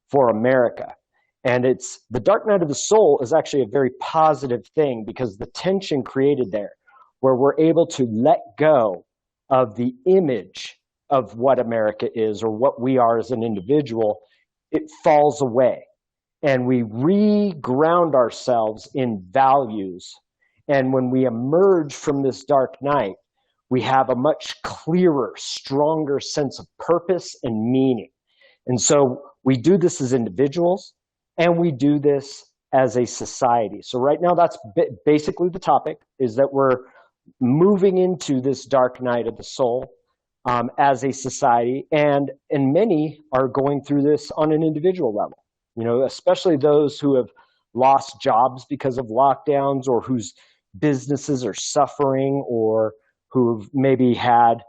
Speaker 1: for America. And the dark night of the soul is actually a very positive thing, because the tension created there, where we're able to let go of the image of what America is, or what we are as an individual, it falls away. And we re-ground ourselves in values. And when we emerge from this dark night, we have a much clearer, stronger sense of purpose and meaning. And so we do this as individuals, and we do this as a society. So right now, that's basically the topic, is that we're moving into this dark night of the soul as a society. And many are going through this on an individual level. Especially those who have lost jobs because of lockdowns, or whose businesses are suffering, or who've maybe had,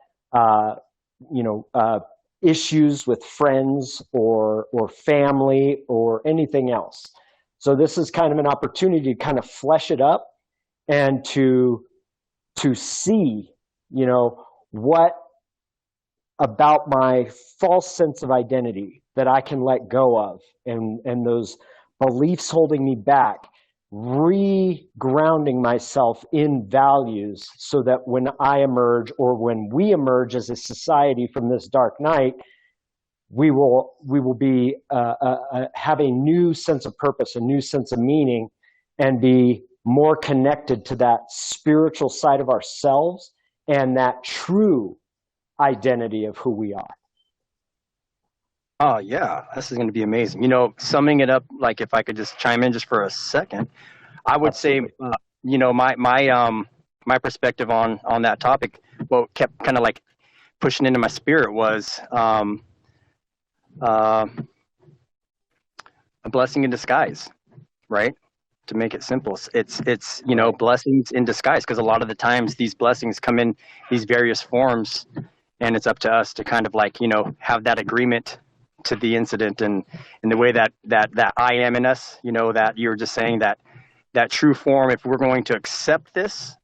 Speaker 1: issues with friends or family or anything else. So this is kind of an opportunity to kind of flesh it up, and to see, what about my false sense of identity that I can let go of, and those beliefs holding me back, re-grounding myself in values, so that when I emerge, or when we emerge as a society from this dark night, we will be have a new sense of purpose, a new sense of meaning, and be more connected to that spiritual side of ourselves and that true identity of who we are.
Speaker 6: Oh, yeah, this is going to be amazing. Summing it up, like if I could just chime in just for a second, I would
Speaker 1: Absolutely.
Speaker 6: say, my perspective on that topic, what kept kind of like pushing into my spirit was a blessing in disguise, right? To make it simple, it's blessings in disguise, because a lot of the times these blessings come in these various forms, and it's up to us to kind of like, have that agreement to the incident, and in the way that I am in us, that you were just saying, that true form, if we're going to accept this.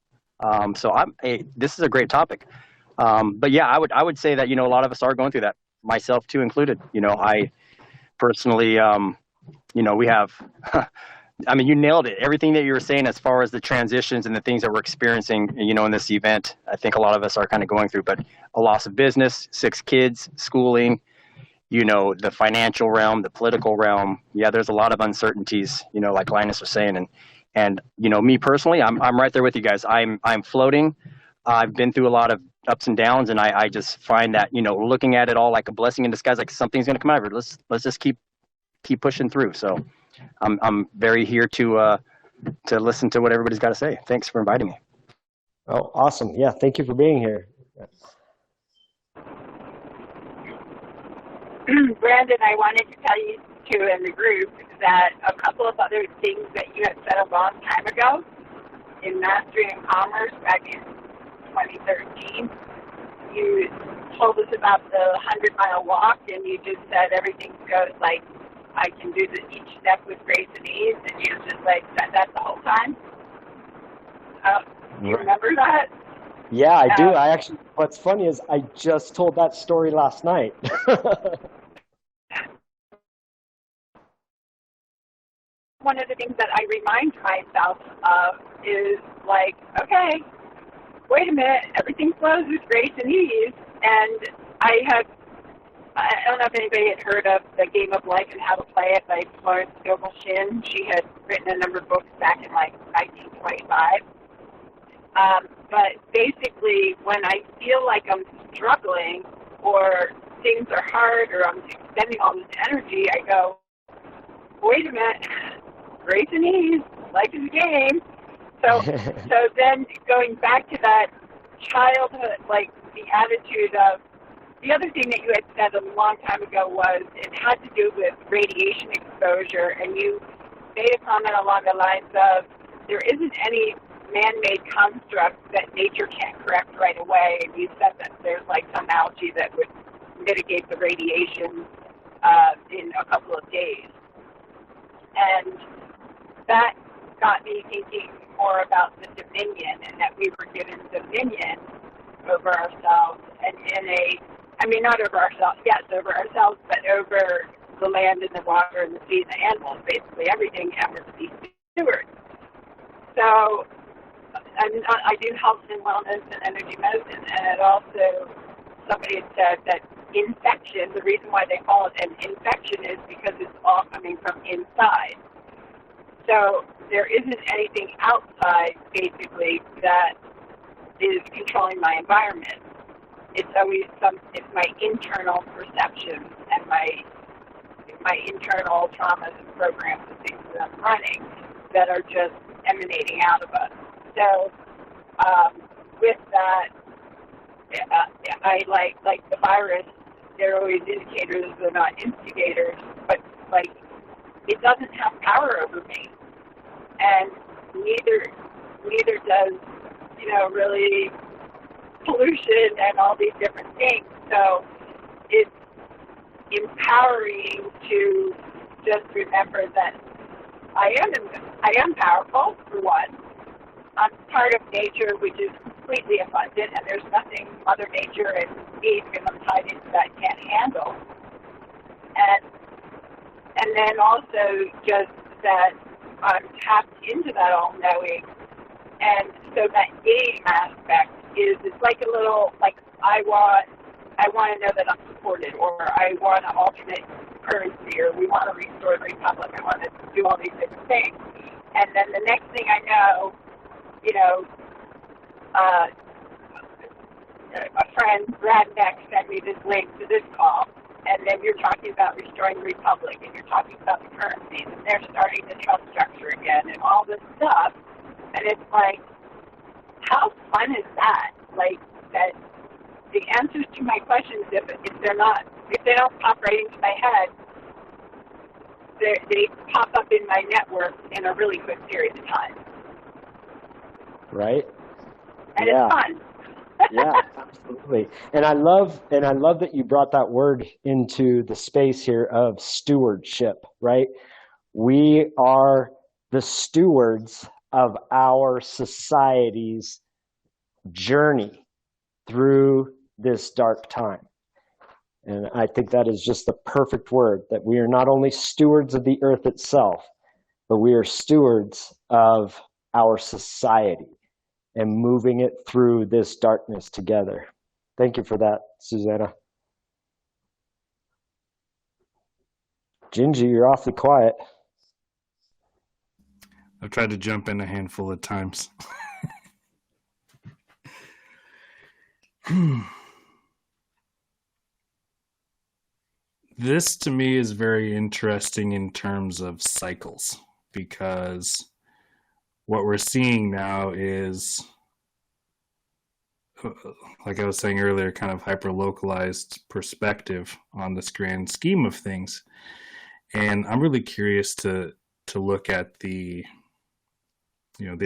Speaker 6: This is a great topic. But yeah, I would say that, a lot of us are going through that, myself too included. I personally, we have, you nailed it. Everything that you were saying as far as the transitions and the things that we're experiencing, in this event, I think a lot of us are kind of going through, but a loss of business, 6 kids, schooling, the financial realm, the political realm. Yeah, there's a lot of uncertainties, like Linus was saying. And me personally, I'm right there with you guys. I'm floating. I've been through a lot of ups and downs, and I just find that, looking at it all like a blessing in disguise, like something's going to come out of it. Let's just keep pushing through. So I'm very here to to listen to what everybody's got to say. Thanks for inviting me.
Speaker 1: Oh, awesome. Yeah, thank you for being here.
Speaker 5: Brandon, I wanted to tell you too in the group that a couple of other things that you had said a long time ago in Mastery and Commerce back in 2013, you told us about the 100-mile walk, and you just said everything goes like, I can do each step with grace and ease, and you just like said that the whole time. Do you remember that?
Speaker 1: Yeah, I do. I actually, what's funny is I just told that story last night.
Speaker 5: One of the things that I remind myself of is like, okay, wait a minute, everything flows with grace and ease. And I don't know if anybody had heard of The Game of Life and How to Play It by Florence Scovel Shinn. She had written a number of books back in like 1925. But basically, when I feel like I'm struggling or things are hard or I'm expending all this energy, I go, wait a minute, grace and ease, life is a game. So then going back to that childhood, like the attitude of, the other thing that you had said a long time ago was it had to do with radiation exposure, and you made a comment along the lines of there isn't any man-made construct that nature can't correct right away, and you said that there's like some algae that would mitigate the radiation in a couple of days. And that got me thinking more about the dominion, and that we were given dominion over ourselves, and not over ourselves, yes, over ourselves, but over the land and the water and the sea and the animals, basically everything, and we're to be stewards. So I do health and wellness and energy medicine, and it also, somebody had said that infection, the reason why they call it an infection is because it's all coming from inside. So there isn't anything outside, basically, that is controlling my environment. It's always it's my internal perceptions and my internal traumas and programs and things that I'm running that are just emanating out of us. So with that, I like the virus, they're always indicators, they're not instigators, but like it doesn't have power over me. And neither does, really pollution and all these different things. So it's empowering to just remember that I am powerful, for one. I'm part of nature, which is completely abundant, and there's nothing Mother Nature and me, because I'm tied into that, can't handle. And then also just that I'm tapped into that all-knowing. And so that game aspect it's like a little, like I want to know that I'm supported, or I want an alternate currency, or we want to restore the republic. I want to do all these different things. And then the next thing I know, a friend, Brad Beck, sent me this link to this call, and then you're talking about restoring the republic, and you're talking about the currencies, and they're starting the trust structure again, and all this stuff. And it's like, how fun is that? Like, that the answers to my questions, if they don't pop right into my head, they pop up in my network in a really quick period of time.
Speaker 1: Right?
Speaker 5: And it's fun.
Speaker 1: Yeah, absolutely. And I love that you brought that word into the space here of stewardship, right? We are the stewards of our society's journey through this dark time. And I think that is just the perfect word, that we are not only stewards of the earth itself, but we are stewards of our society and moving it through this darkness together. Thank you for that, Susanna. Gingy, you're awfully quiet.
Speaker 2: I've tried to jump in a handful of times. This to me is very interesting in terms of cycles, because what we're seeing now is, like I was saying earlier, kind of hyper-localized perspective on this grand scheme of things. And I'm really curious to look at the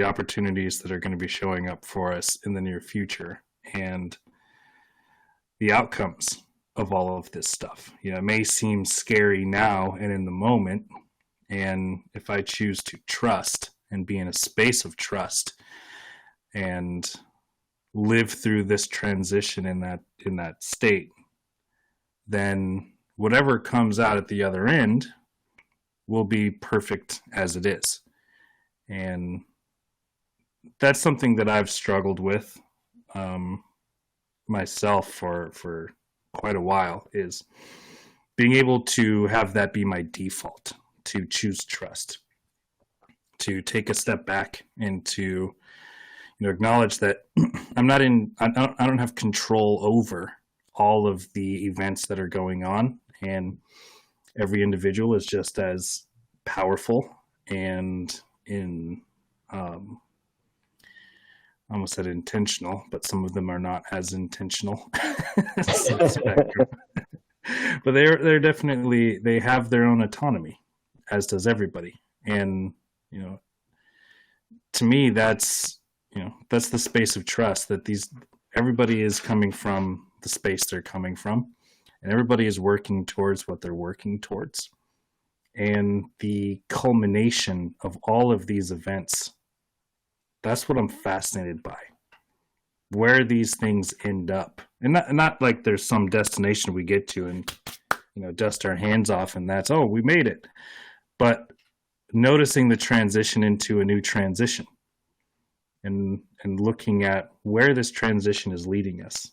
Speaker 2: opportunities that are going to be showing up for us in the near future and the outcomes of all of this stuff. It may seem scary now and in the moment, and if I choose to trust and be in a space of trust and live through this transition in that state, then whatever comes out at the other end will be perfect as it is. And that's something that I've struggled with myself for quite a while, is being able to have that be my default, to choose trust, to take a step back and to acknowledge that I don't have control over all of the events that are going on, and every individual is just as powerful and I almost said intentional, but some of them are not as intentional. But they're definitely, they have their own autonomy, as does everybody. And to me, that's the space of trust, that everybody is coming from the space they're coming from, and everybody is working towards what they're working towards. And the culmination of all of these events, that's what I'm fascinated by, where these things end up. And not like there's some destination we get to and dust our hands off and that's, oh, we made it. But noticing the transition into a new transition and looking at where this transition is leading us.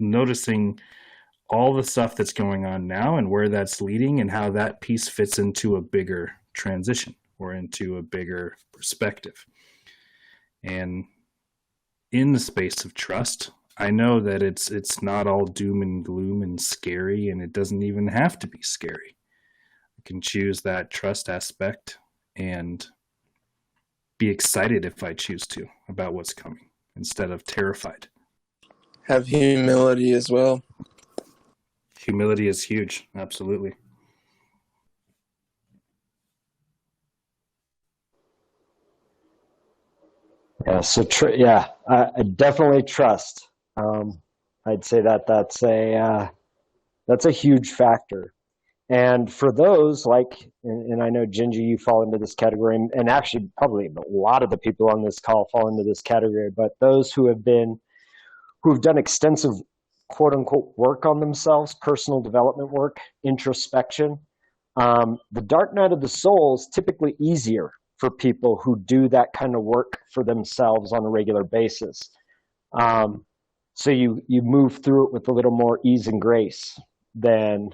Speaker 2: Noticing all the stuff that's going on now and where that's leading and how that piece fits into a bigger transition or into a bigger perspective. And in the space of trust, I know that it's not all doom and gloom and scary, and it doesn't even have to be scary. I can choose that trust aspect and be excited if I choose to about what's coming instead of terrified.
Speaker 7: Have humility as well.
Speaker 2: Humility is huge. Absolutely.
Speaker 1: Yeah. So I definitely trust. I'd say that's a huge factor. And for those and I know Gingy, you fall into this category, and actually probably a lot of the people on this call fall into this category, but those who've done extensive quote unquote work on themselves, personal development work, introspection, the dark night of the soul is typically easier for people who do that kind of work for themselves on a regular basis. So you move through it with a little more ease and grace than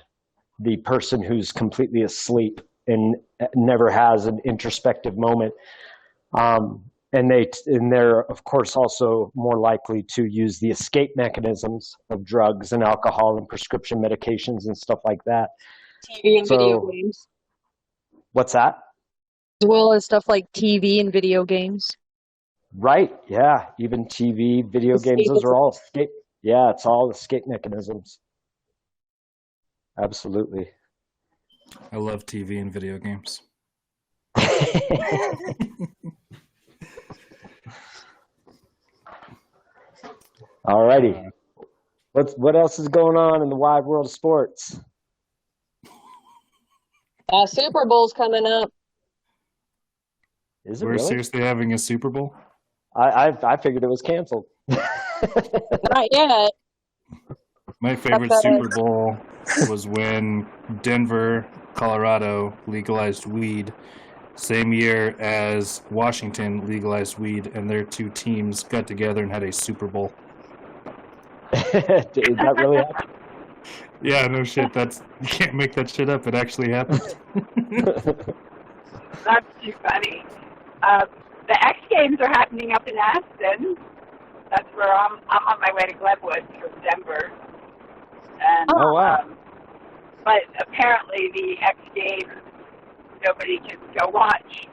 Speaker 1: the person who's completely asleep and never has an introspective moment. And they're of course also more likely to use the escape mechanisms of drugs and alcohol and prescription medications and stuff like that.
Speaker 4: TV and video games.
Speaker 1: What's that?
Speaker 4: As well as stuff like TV and video games.
Speaker 1: Right. Yeah. Even TV, video games, those are all escape. Yeah. It's all escape mechanisms. Absolutely.
Speaker 2: I love TV and video games.
Speaker 1: All righty. What else is going on in the wide world of sports?
Speaker 4: Super Bowl's coming up.
Speaker 1: Is it
Speaker 2: We're
Speaker 1: really?
Speaker 2: seriously having a Super Bowl?
Speaker 1: I figured it was canceled.
Speaker 4: Not yet.
Speaker 2: My favorite Super Bowl was when Denver, Colorado legalized weed, same year as Washington legalized weed, and their two teams got together and had a Super Bowl.
Speaker 1: Did that really happen?
Speaker 2: Yeah, no shit. You can't make that shit up. It actually happened.
Speaker 5: That's too funny. The X Games are happening up in Aspen. That's where I'm on my way to Glenwood from Denver. And,
Speaker 1: oh, wow.
Speaker 5: But apparently the X Games, nobody can go watch.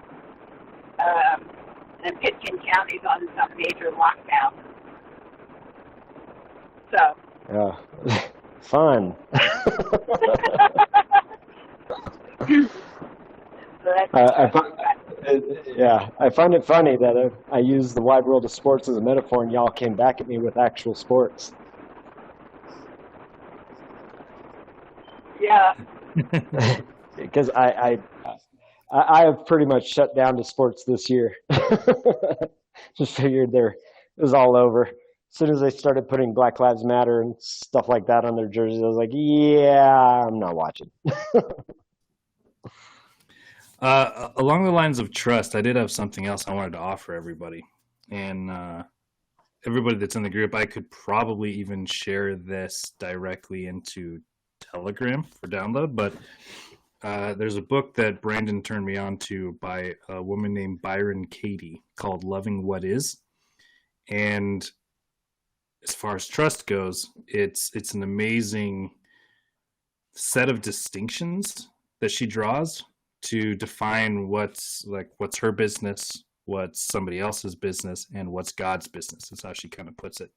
Speaker 5: and Pitkin County's on some major lockdown. So.
Speaker 1: Fun.
Speaker 5: So that's
Speaker 1: I find it funny that I use the wide world of sports as a metaphor, and y'all came back at me with actual sports.
Speaker 5: Yeah.
Speaker 1: Because I have pretty much shut down to sports this year. Just figured it was all over. As soon as they started putting Black Lives Matter and stuff like that on their jerseys, I was like, yeah, I'm not watching.
Speaker 2: Along the lines of trust, I did have something else I wanted to offer everybody. And everybody that's in the group, I could probably even share this directly into Telegram for download. But there's a book that Brandon turned me on to by a woman named Byron Katie called Loving What Is. And as far as trust goes, it's an amazing set of distinctions that she draws to define what's her business, what's somebody else's business, and what's God's business, is how she kind of puts it.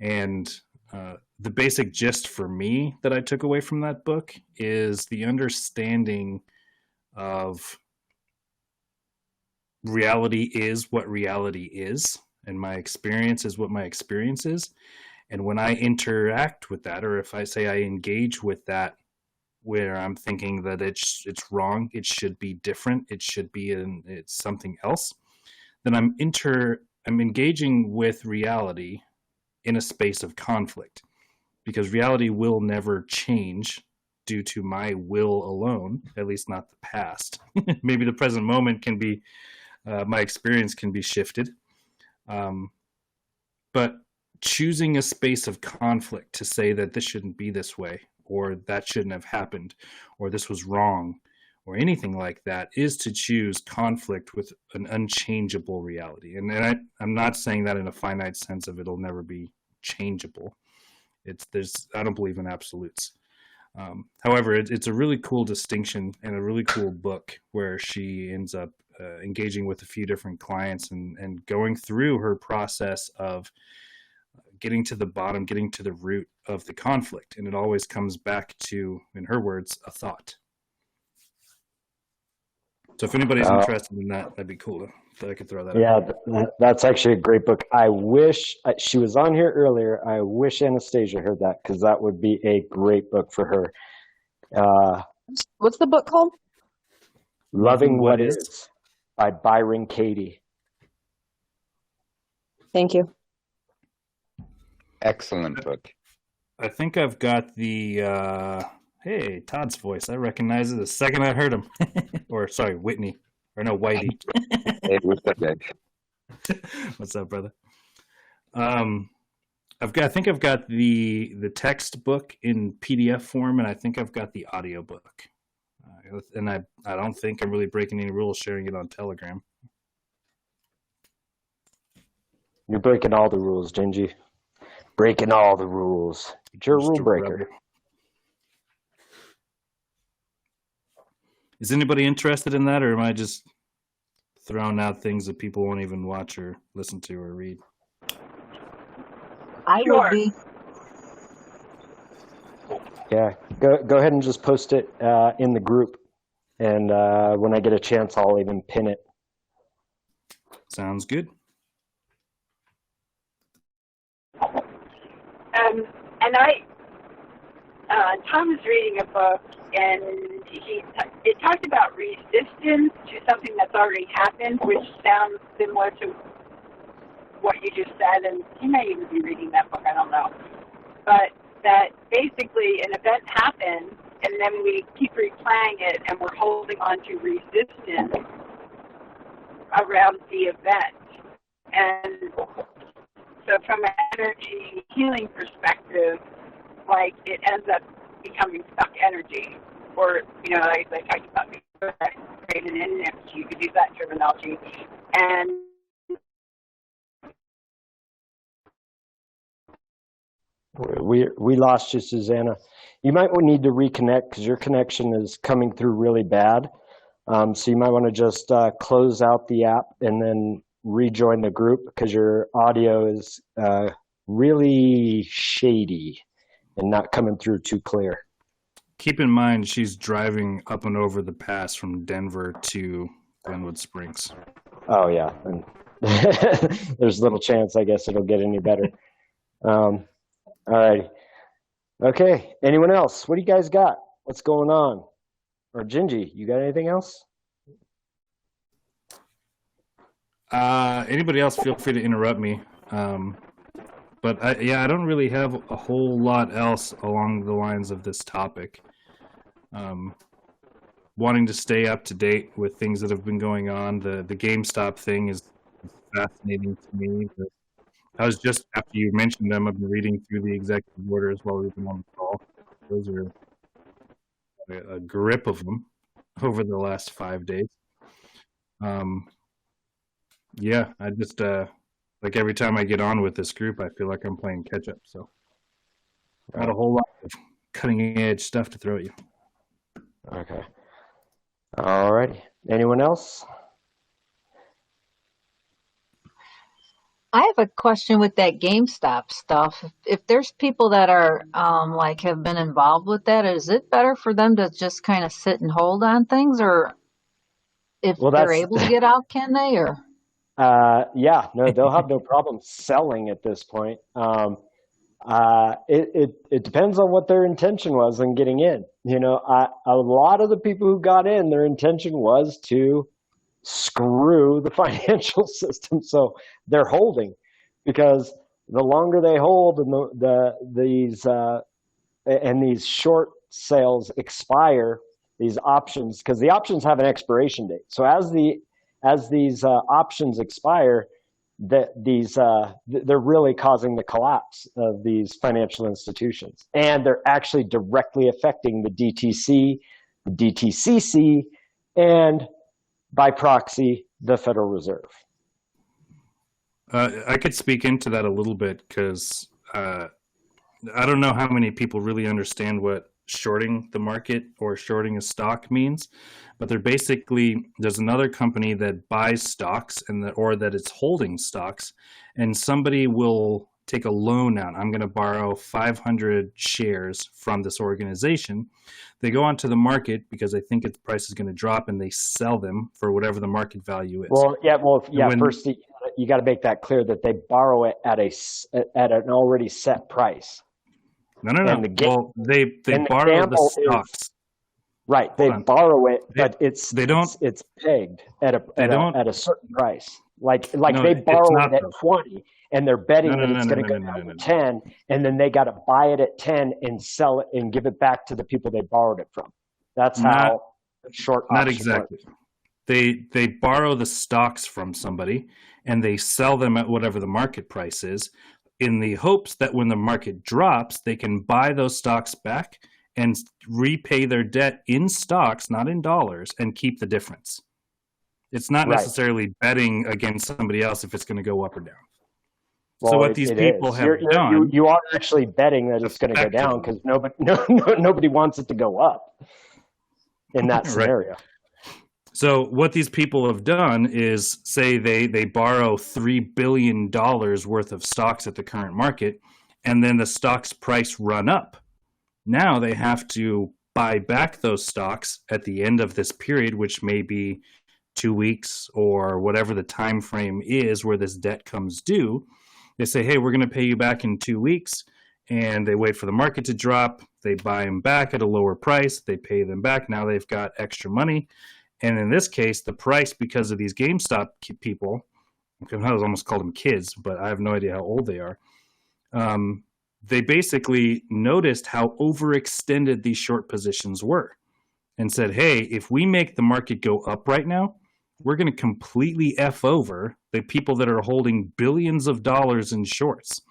Speaker 2: And the basic gist for me that I took away from that book is the understanding of reality is what reality is, and my experience is what my experience is. And when I interact with that, or if I say I engage with that, where I'm thinking that it's wrong, it should be different, it's something else, then I'm engaging with reality in a space of conflict, because reality will never change due to my will alone, at least not the past. Maybe the present moment can be, my experience can be shifted. But choosing a space of conflict to say that this shouldn't be this way, or that shouldn't have happened, or this was wrong, or anything like that, is to choose conflict with an unchangeable reality. And I'm not saying that in a finite sense of it'll never be changeable. I don't believe in absolutes. However, it's a really cool distinction and a really cool book where she ends up engaging with a few different clients and going through her process of getting to the bottom, getting to the root of the conflict. And it always comes back to, in her words, a thought. So if anybody's interested in that, that'd be cool that I could throw that out.
Speaker 1: Yeah, that's actually a great book. I wish she was on here earlier. I wish Anastasia heard that, because that would be a great book for her.
Speaker 4: What's the book called?
Speaker 1: Loving What Is by Byron Katie.
Speaker 4: Thank you.
Speaker 8: Excellent book.
Speaker 2: I think I've got the hey, Todd's voice. I recognize it the second I heard him. Or sorry, Whitney. Or no, Whitey.
Speaker 8: Hey, what's up, guys?
Speaker 2: What's up, brother? I think I've got the text book in PDF form, and I think I've got the audio book. And I don't think I'm really breaking any rules sharing it on Telegram.
Speaker 1: You're breaking all the rules, Gingy. Breaking all the rules. You're a rule breaker.
Speaker 2: Is anybody interested in that, or am I just throwing out things that people won't even watch or listen to or read?
Speaker 3: I would be.
Speaker 1: Yeah, go ahead and just post it in the group, and when I get a chance, I'll even pin it.
Speaker 2: Sounds good.
Speaker 5: And Tom is reading a book, and it talked about resistance to something that's already happened, which sounds similar to what you just said, and he may even be reading that book, I don't know. But that basically an event happened, and then we keep replaying it, and we're holding on to resistance around the event. And so from an energy healing perspective, like, it ends up becoming stuck energy. Or, like I talked about before, created an energy, you could use that terminology. And
Speaker 1: we lost you, Susanna. You might need to reconnect, because your connection is coming through really bad. So you might want to just close out the app and then rejoin the group because your audio is really shady and not coming through too clear.
Speaker 2: Keep in mind, she's driving up and over the pass from Denver to Glenwood Springs.
Speaker 1: Oh, yeah. And there's little chance, I guess, it'll get any better. All right. Okay. Anyone else? What do you guys got? What's going on? Or Gingy, you got anything else?
Speaker 2: Anybody else, feel free to interrupt me. But I don't really have a whole lot else along the lines of this topic. Wanting to stay up to date with things that have been going on. The GameStop thing is fascinating to me. I was just, after you mentioned them, I've been reading through the executive orders while we've been on the call. Those are a grip of them over the last 5 days. Yeah, I just, like every time I get on with this group, I feel like I'm playing catch up. So not a whole lot of cutting edge stuff to throw at you.
Speaker 1: Okay. All righty. Anyone else?
Speaker 3: I have a question with that GameStop stuff. If there's people that are like have been involved with that, is it better for them to just kind of sit and hold on things, or if they're able to get out, can they? Or
Speaker 1: yeah, no, they'll have no problem selling at this point. It depends on what their intention was in getting in. You know, a lot of the people who got in, their intention was to screw the financial system, so they're holding, because the longer they hold and these short sales expire, these options, because the options have an expiration date. So as these options expire, they're really causing the collapse of these financial institutions, and they're actually directly affecting the DTC, the DTCC, and by proxy, the Federal Reserve.
Speaker 2: I could speak into that a little bit because I don't know how many people really understand what shorting the market or shorting a stock means, but there's another company that buys stocks or that is holding stocks, and somebody will take a loan out. I'm going to borrow 500 shares from this organization. They go onto the market because they think its price is going to drop, and they sell them for whatever the market value is.
Speaker 1: First you got to make that clear that they borrow it at an already set price.
Speaker 2: No. They borrow the stocks.
Speaker 1: Right, they borrow it, but it's pegged at a certain price. Like they borrow it at 20, and they're betting that it's going to go down to 10, and then they got to buy it at 10 and sell it and give it back to the people they borrowed it from. That's how short option
Speaker 2: not exactly works. They borrow the stocks from somebody, and they sell them at whatever the market price is, in the hopes that when the market drops, they can buy those stocks back and repay their debt in stocks, not in dollars, and keep the difference. It's not necessarily betting against somebody else if it's going to go up or down.
Speaker 1: Well,
Speaker 2: so what these people have done...
Speaker 1: You are actually betting that it's going to go down because nobody wants it to go up in that scenario.
Speaker 2: Right. So what these people have done is say they borrow $3 billion worth of stocks at the current market, and then the stock's price run up. Now they have to buy back those stocks at the end of this period, which may be 2 weeks or whatever the time frame is where this debt comes due. They say, hey, we're going to pay you back in 2 weeks, and they wait for the market to drop. They buy them back at a lower price. They pay them back. Now they've got extra money. And in this case, the price, because of these GameStop people, I almost called them kids, but I have no idea how old they are. They basically noticed how overextended these short positions were and said, hey, if we make the market go up right now, we're going to completely F over the people that are holding billions of dollars in shorts.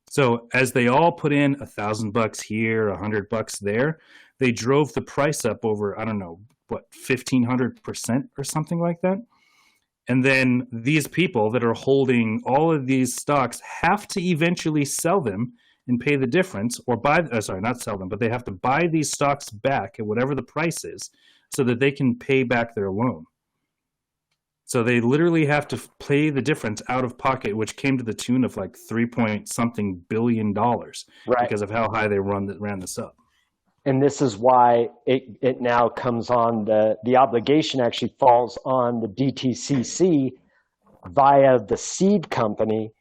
Speaker 2: So as they all put in $1,000 here, $100 there, they drove the price up over, 1,500% or something like that. And then these people that are holding all of these stocks have to eventually sell them and pay the difference, or not sell them, but they have to buy these stocks back at whatever the price is so that they can pay back their loan. So they literally have to pay the difference out of pocket, which came to the tune of like $3-point-something billion because of how high they ran this up.
Speaker 1: And this is why it now comes on the obligation actually falls on the DTCC via the seed company,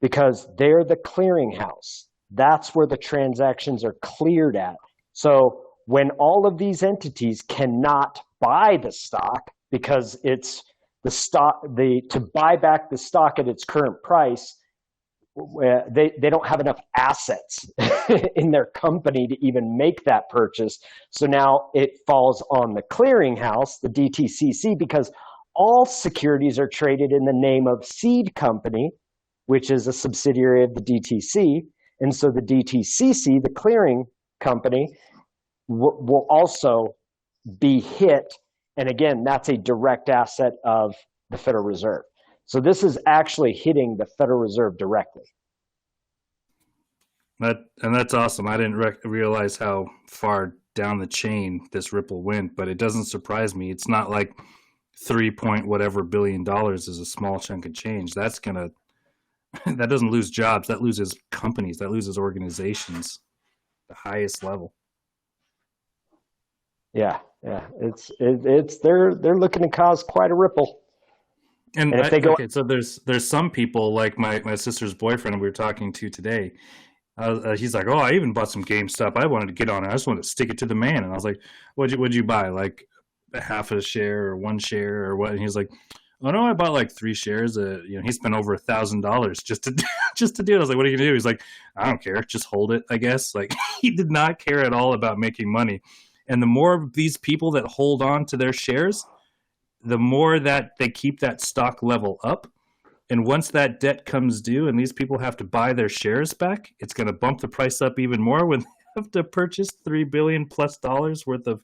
Speaker 1: because they're the clearinghouse. That's where the transactions are cleared at. So when all of these entities cannot buy the stock because it's the stock, to buy back the stock at its current price, they don't have enough assets in their company to even make that purchase. So now it falls on the clearinghouse, the DTCC, because all securities are traded in the name of seed company, which is a subsidiary of the DTC. And so the DTCC, the clearing company, will also be hit. And again, that's a direct asset of the Federal Reserve. So this is actually hitting the Federal Reserve directly.
Speaker 2: That's awesome. I didn't realize how far down the chain this ripple went, but it doesn't surprise me. It's not like 3 whatever billion dollars is a small chunk of change. That doesn't lose jobs. That loses companies. That loses organizations, the highest level.
Speaker 1: Yeah. They're looking to cause quite a ripple.
Speaker 2: And if they go, so there's some people like my sister's boyfriend we were talking to today. He's like, oh, I even bought some GameStop. I wanted to get on it. I just wanted to stick it to the man. And I was like, what'd you buy? Like a half a share or one share or what? And he's like, oh no, I bought like 3 shares. He spent over $1,000 just to do it. I was like, what are you gonna do? He's like, I don't care. Just hold it, I guess. Like he did not care at all about making money. And the more of these people that hold on to their shares, the more that they keep that stock level up. And once that debt comes due and these people have to buy their shares back, it's going to bump the price up even more when they have to purchase $3 billion plus worth of,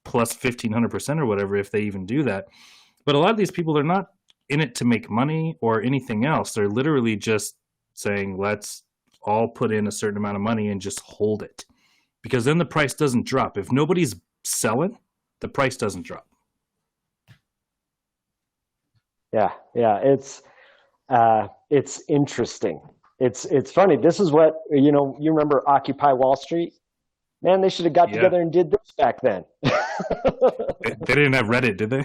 Speaker 2: plus 1,500% or whatever, if they even do that. But a lot of these people are not in it to make money or anything else. They're literally just saying, let's all put in a certain amount of money and just hold it. Because then the price doesn't drop. If nobody's selling, the price doesn't drop.
Speaker 1: Yeah, it's interesting. It's funny. This is what, you remember Occupy Wall Street? Man, they should have got together and did this back then.
Speaker 2: They didn't have Reddit, did they?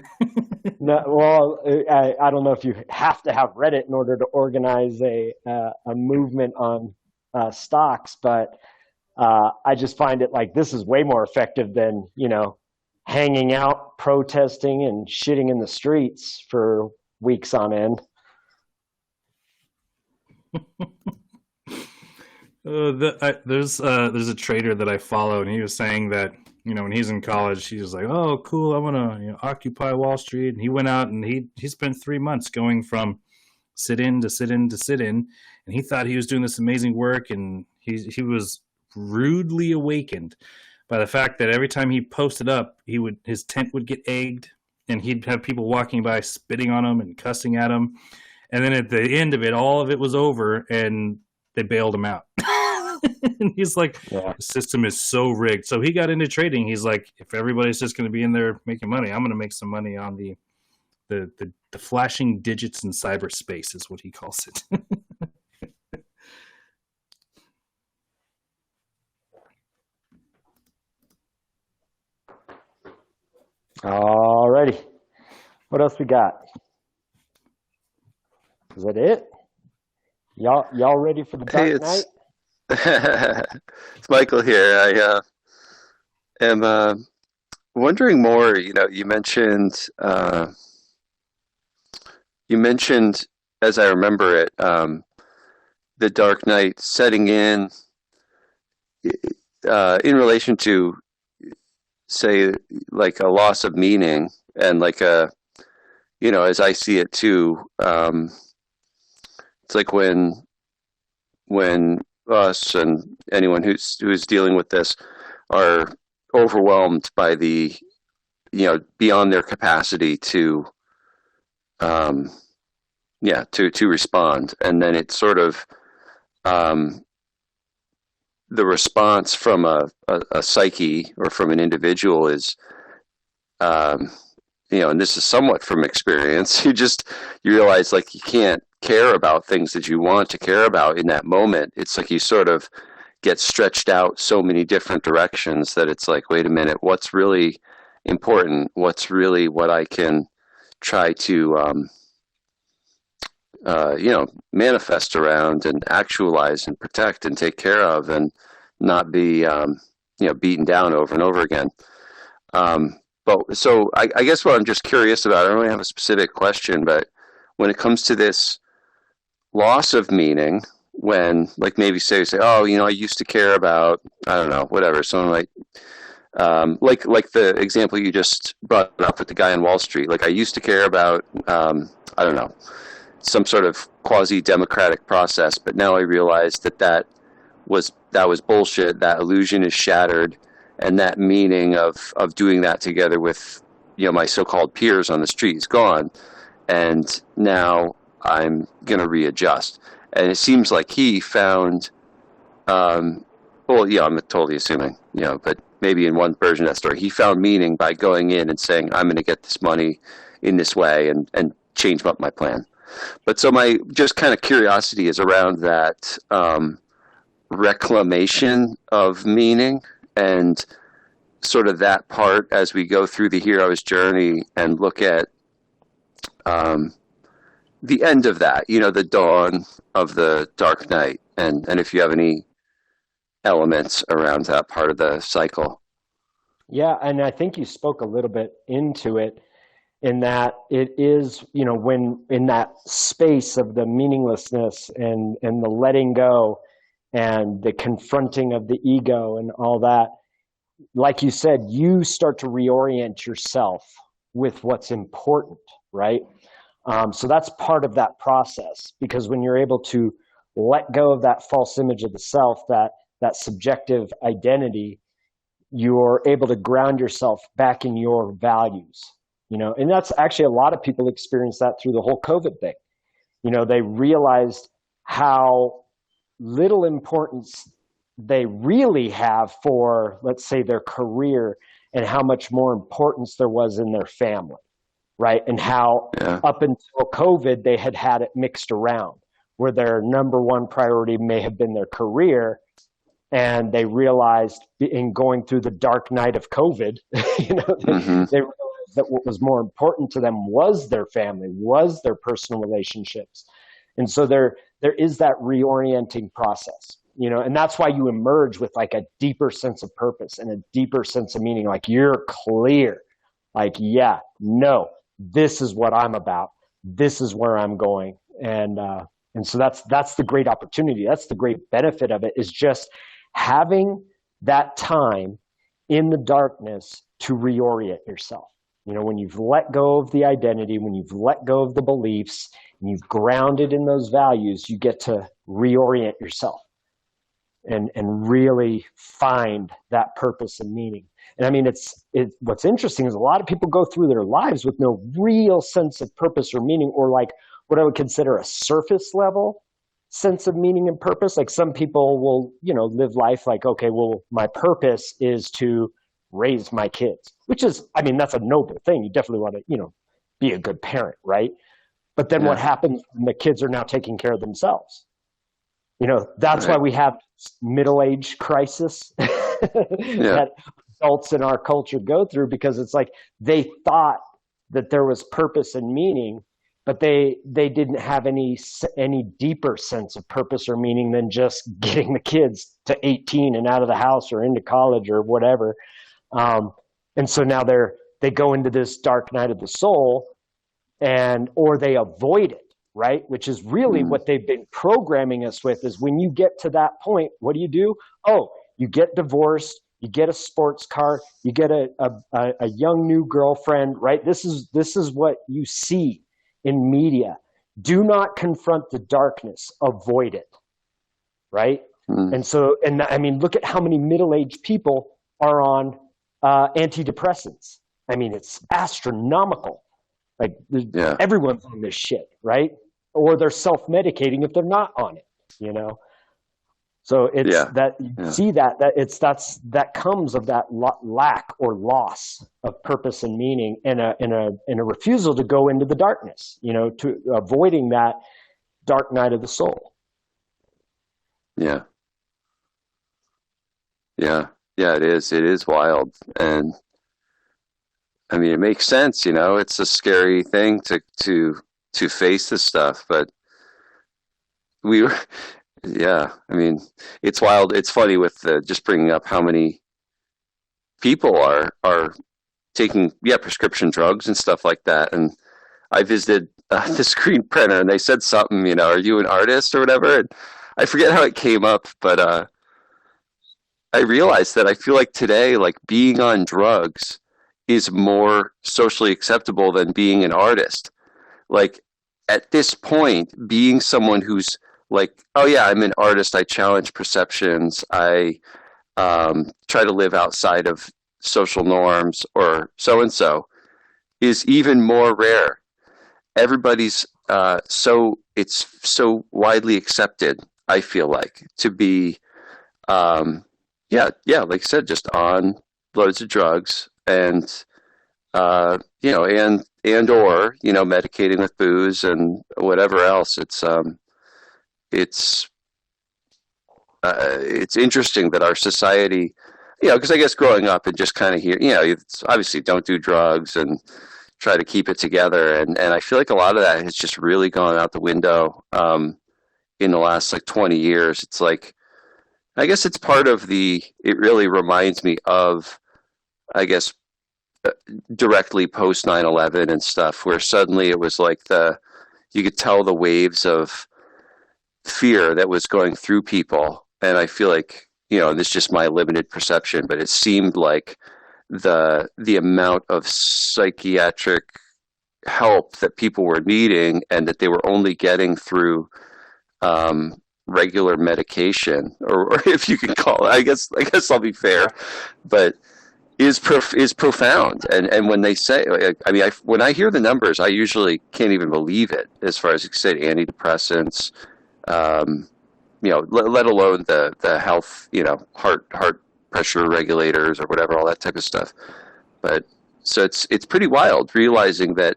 Speaker 1: No, well, I don't know if you have to have Reddit in order to organize a movement on stocks, but I just find it like this is way more effective than, hanging out, protesting, and shitting in the streets for weeks on end.
Speaker 2: There's a trader that I follow, and he was saying that when he's in college, he was like, "Oh, cool, I want to occupy Wall Street." And he went out and he spent 3 months going from sit in to sit in to sit in, and he thought he was doing this amazing work, and he was rudely awakened by the fact that every time he posted up, his tent would get egged, and he'd have people walking by spitting on him and cussing at him. And then at the end of it, all of it was over, and they bailed him out. And he's like, The system is so rigged. So he got into trading. He's like, if everybody's just going to be in there making money, I'm going to make some money on the flashing digits in cyberspace is what he calls it.
Speaker 1: Alrighty. What else we got? Is that it? Y'all ready for the dark night?
Speaker 8: It's Michael here. I am wondering more. You mentioned as I remember it, the dark night setting in relation to, say, like a loss of meaning, and like as I see it too, it's like when us and anyone who's dealing with this are overwhelmed by the beyond their capacity to respond, and then it sort of the response from a psyche or from an individual is, and this is somewhat from experience, you realize like you can't care about things that you want to care about in that moment. It's like you sort of get stretched out so many different directions that it's like, wait a minute, what's really important? What's really what I can try to, manifest around and actualize and protect and take care of, and not be, beaten down over and over again. But so I guess what I'm just curious about, I don't really have a specific question, but when it comes to this loss of meaning, when like maybe say, oh, I used to care about, I don't know, whatever, someone like the example you just brought up with the guy on Wall Street. Like I used to care about, I don't know, some sort of quasi-democratic process, but now I realize that was bullshit. That illusion is shattered, and that meaning of doing that together with my so-called peers on the street is gone, and now I'm gonna readjust. And it seems like he found, I'm totally assuming, but maybe in one version of that story, he found meaning by going in and saying, I'm going to get this money in this way and change up my plan. But so my just kind of curiosity is around that reclamation of meaning, and sort of that part as we go through the hero's journey and look at the end of that, the dawn of the dark night, and if you have any elements around that part of the cycle.
Speaker 1: Yeah, and I think you spoke a little bit into it, in that it is, when in that space of the meaninglessness and the letting go and the confronting of the ego and all that, like you said, you start to reorient yourself with what's important, right? So that's part of that process, because when you're able to let go of that false image of the self, that subjective identity, you're able to ground yourself back in your values, and that's actually, a lot of people experience that through the whole COVID thing. They realized how little importance they really have for, let's say, their career, and how much more importance there was in their family, right? And how up until COVID, they had it mixed around, where their number one priority may have been their career. And they realized, in going through the dark night of COVID, they realized that what was more important to them was their family, was their personal relationships. And so there is that reorienting process, and that's why you emerge with like a deeper sense of purpose and a deeper sense of meaning. Like you're clear, like, yeah, no, this is what I'm about. This is where I'm going. And so that's the great opportunity. That's the great benefit of it, is just having that time in the darkness to reorient yourself. When you've let go of the identity, when you've let go of the beliefs, and you've grounded in those values, you get to reorient yourself and really find that purpose and meaning. And I mean, what's interesting is a lot of people go through their lives with no real sense of purpose or meaning, or like what I would consider a surface level sense of meaning and purpose. Like some people will, live life like, okay, well, my purpose is to raise my kids, which is, I mean, that's a noble thing. You definitely want to, be a good parent, right? But then what happens when the kids are now taking care of themselves? That's why we have middle age crisis that adults in our culture go through, because it's like they thought that there was purpose and meaning, but they didn't have any deeper sense of purpose or meaning than just getting the kids to 18 and out of the house or into college or whatever. And so now they go into this dark night of the soul, or they avoid it, right? Which is really what they've been programming us with, is when you get to that point, what do? Oh, you get divorced, you get a sports car, you get a young new girlfriend, right? This is what you see in media. Do not confront the darkness, avoid it, right? And so, I mean, look at how many middle-aged people are on antidepressants. I mean, it's astronomical. Like everyone's on this shit, right? Or they're self-medicating if they're not on it, So it's
Speaker 8: Yeah.
Speaker 1: that you
Speaker 8: Yeah.
Speaker 1: see that comes of that lack or loss of purpose and meaning, and a refusal to go into the darkness, to avoiding that dark night of the soul.
Speaker 8: Yeah. Yeah. Yeah, it is. It is wild. And I mean, it makes sense, it's a scary thing to face this stuff, but we were, yeah, I mean, it's wild. It's funny with just bringing up how many people are taking, prescription drugs and stuff like that. And I visited the screen printer, and they said something, are you an artist or whatever? And I forget how it came up, but I realized that I feel like today, like being on drugs is more socially acceptable than being an artist. Like at this point, being someone who's like, oh yeah, I'm an artist. I challenge perceptions. I try to live outside of social norms, or so and so, is even more rare. Everybody's it's so widely accepted, I feel like, to be like I said, just on loads of drugs, and and or medicating with booze and whatever else. It's interesting that our society, because I guess growing up and just kind of hear, it's obviously don't do drugs and try to keep it together, and I feel like a lot of that has just really gone out the window in the last like 20 years. It's like, I guess it's part of it really reminds me of, I guess, directly post 9/11 and stuff, where suddenly it was like you could tell the waves of fear that was going through people. And I feel like, this is just my limited perception, but it seemed like the amount of psychiatric help that people were needing, and that they were only getting through regular medication, or if you can call it, I guess I'll be fair, but is profound. And when they say, I mean, when I hear the numbers, I usually can't even believe it, as far as you said, antidepressants, let alone the health, heart pressure regulators or whatever, all that type of stuff. But so it's pretty wild realizing that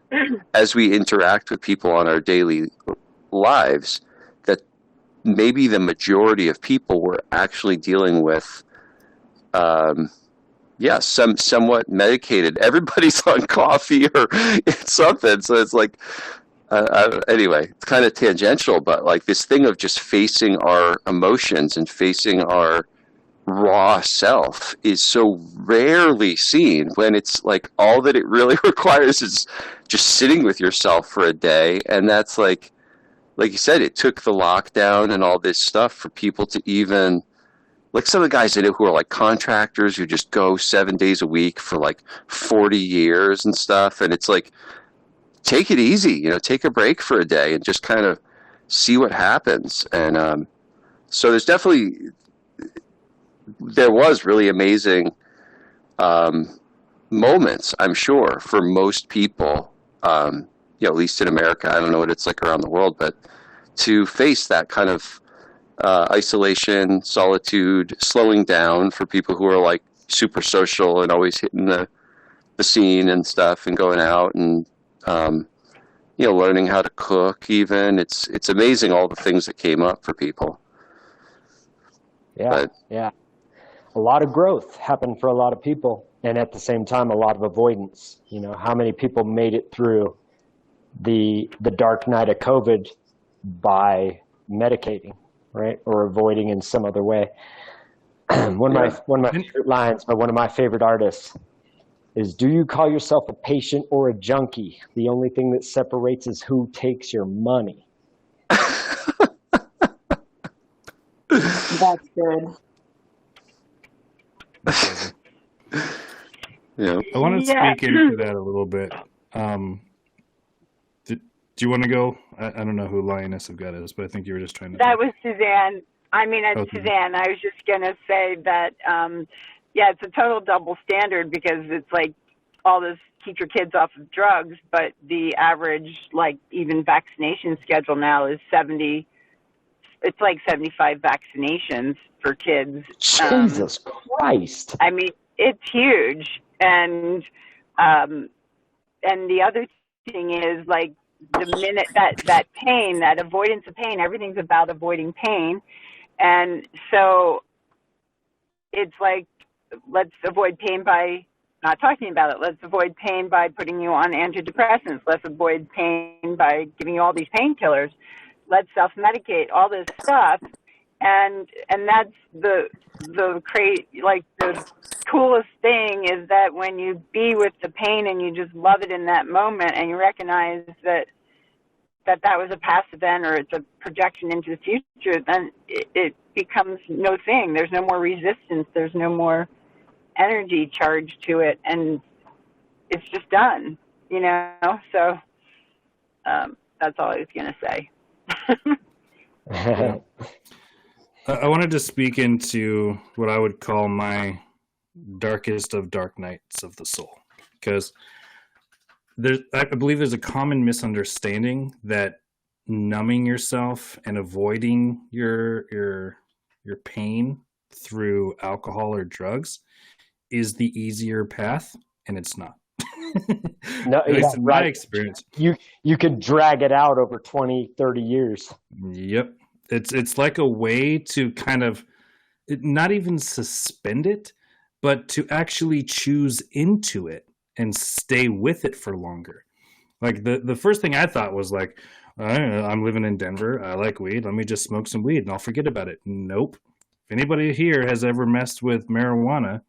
Speaker 8: as we interact with people on our daily lives, that maybe the majority of people were actually dealing with somewhat medicated. Everybody's on coffee or something. So it's like, anyway, it's kind of tangential, but like this thing of just facing our emotions and facing our raw self is so rarely seen, when it's like all that it really requires is just sitting with yourself for a day. And that's like you said, it took the lockdown and all this stuff for people to even, like some of the guys I know who are like contractors who just go 7 days a week for like 40 years and stuff. And it's like, take it easy, take a break for a day and just kind of see what happens. And so there was really amazing moments, I'm sure, for most people, at least in America. I don't know what it's like around the world, but to face that kind of isolation, solitude, slowing down for people who are like super social and always hitting the scene and stuff and going out and learning how to cook. Even it's amazing all the things that came up for people.
Speaker 1: Yeah. A lot of growth happened for a lot of people, and at the same time, a lot of avoidance. How many people made it through the dark night of COVID by medicating, right, or avoiding in some other way. One of my favorite lines by one of my favorite artists is, "Do you call yourself a patient or a junkie? The only thing that separates is who takes your money."
Speaker 4: That's good.
Speaker 2: Yeah. I want to speak into that a little bit. Do you want to go? I don't know who Lioness of God is, but I think you were just trying to.
Speaker 5: That was Suzanne. I mean, it's Suzanne. I was just going to say that, it's a total double standard, because it's like all this keep your kids off of drugs, but the average, like even vaccination schedule now is 70 it's like 75 vaccinations for kids.
Speaker 1: Jesus Christ.
Speaker 5: I mean, it's huge. And the other thing is, like, the minute that pain, that avoidance of pain, everything's about avoiding pain. And so it's like, let's avoid pain by not talking about it. Let's avoid pain by putting you on antidepressants. Let's avoid pain by giving you all these painkillers. Let's self-medicate, all this stuff. And that's the coolest thing is that when you be with the pain and you just love it in that moment and you recognize that was a past event or it's a projection into the future, then it becomes no thing. There's no more resistance. There's no more energy charge to it, and it's just done, you know? So that's all I was going to say.
Speaker 2: I wanted to speak into what I would call my darkest of dark nights of the soul, because I believe there's a common misunderstanding that numbing yourself and avoiding your pain through alcohol or drugs is the easier path, and it's not.
Speaker 1: No,
Speaker 2: At least in my
Speaker 1: right.
Speaker 2: experience.
Speaker 1: You could drag it out over 20, 30 years.
Speaker 2: Yep. It's like a way to kind of not even suspend it, but to actually choose into it and stay with it for longer. Like the first thing I thought was like, I'm living in Denver. I like weed. Let me just smoke some weed and I'll forget about it. Nope. If anybody here has ever messed with marijuana,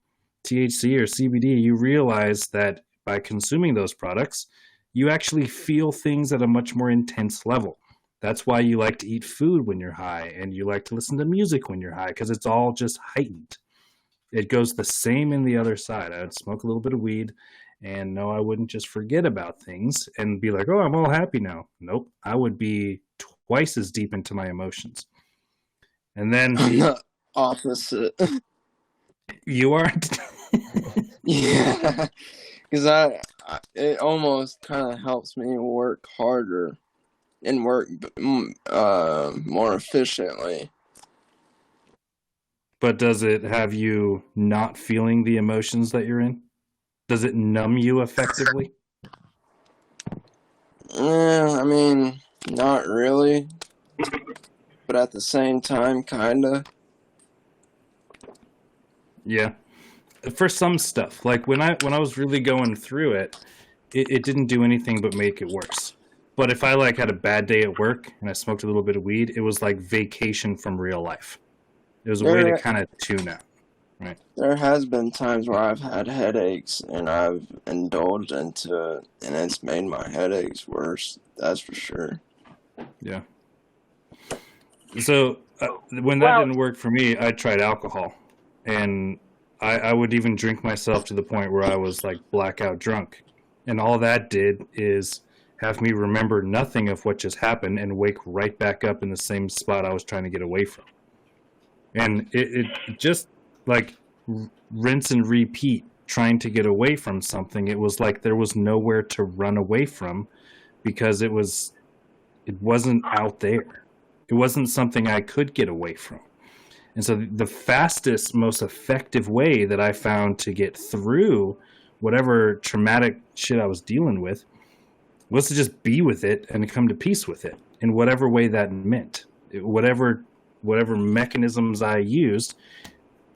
Speaker 2: THC or CBD, you realize that by consuming those products, you actually feel things at a much more intense level. That's why you like to eat food when you're high and you like to listen to music when you're high, because it's all just heightened. It goes the same in the other side. I would smoke a little bit of weed, and no, I wouldn't just forget about things and be like, oh, I'm all happy now. Nope. I would be twice as deep into my emotions. And then
Speaker 7: I'm the opposite.
Speaker 2: You aren't?
Speaker 7: Yeah, because it almost kind of helps me work harder and work more efficiently.
Speaker 2: But does it have you not feeling the emotions that you're in? Does it numb you effectively?
Speaker 7: I mean, not really, but at the same time, kinda.
Speaker 2: Yeah. For some stuff, like when I was really going through it, it didn't do anything but make it worse. But if I like had a bad day at work and I smoked a little bit of weed, it was like vacation from real life. It was a way to kind of tune out, right?
Speaker 7: There has been times where I've had headaches and I've indulged into it, and it's made my headaches worse. That's for sure.
Speaker 2: Yeah. So when that didn't work for me, I tried alcohol, and I would even drink myself to the point where I was like blackout drunk, and all that did is have me remember nothing of what just happened and wake right back up in the same spot I was trying to get away from. And it just like rinse and repeat trying to get away from something. It was like there was nowhere to run away from because it wasn't out there. It wasn't something I could get away from. And so the fastest, most effective way that I found to get through whatever traumatic shit I was dealing with was to just be with it and come to peace with it in whatever way that meant. Whatever mechanisms I used,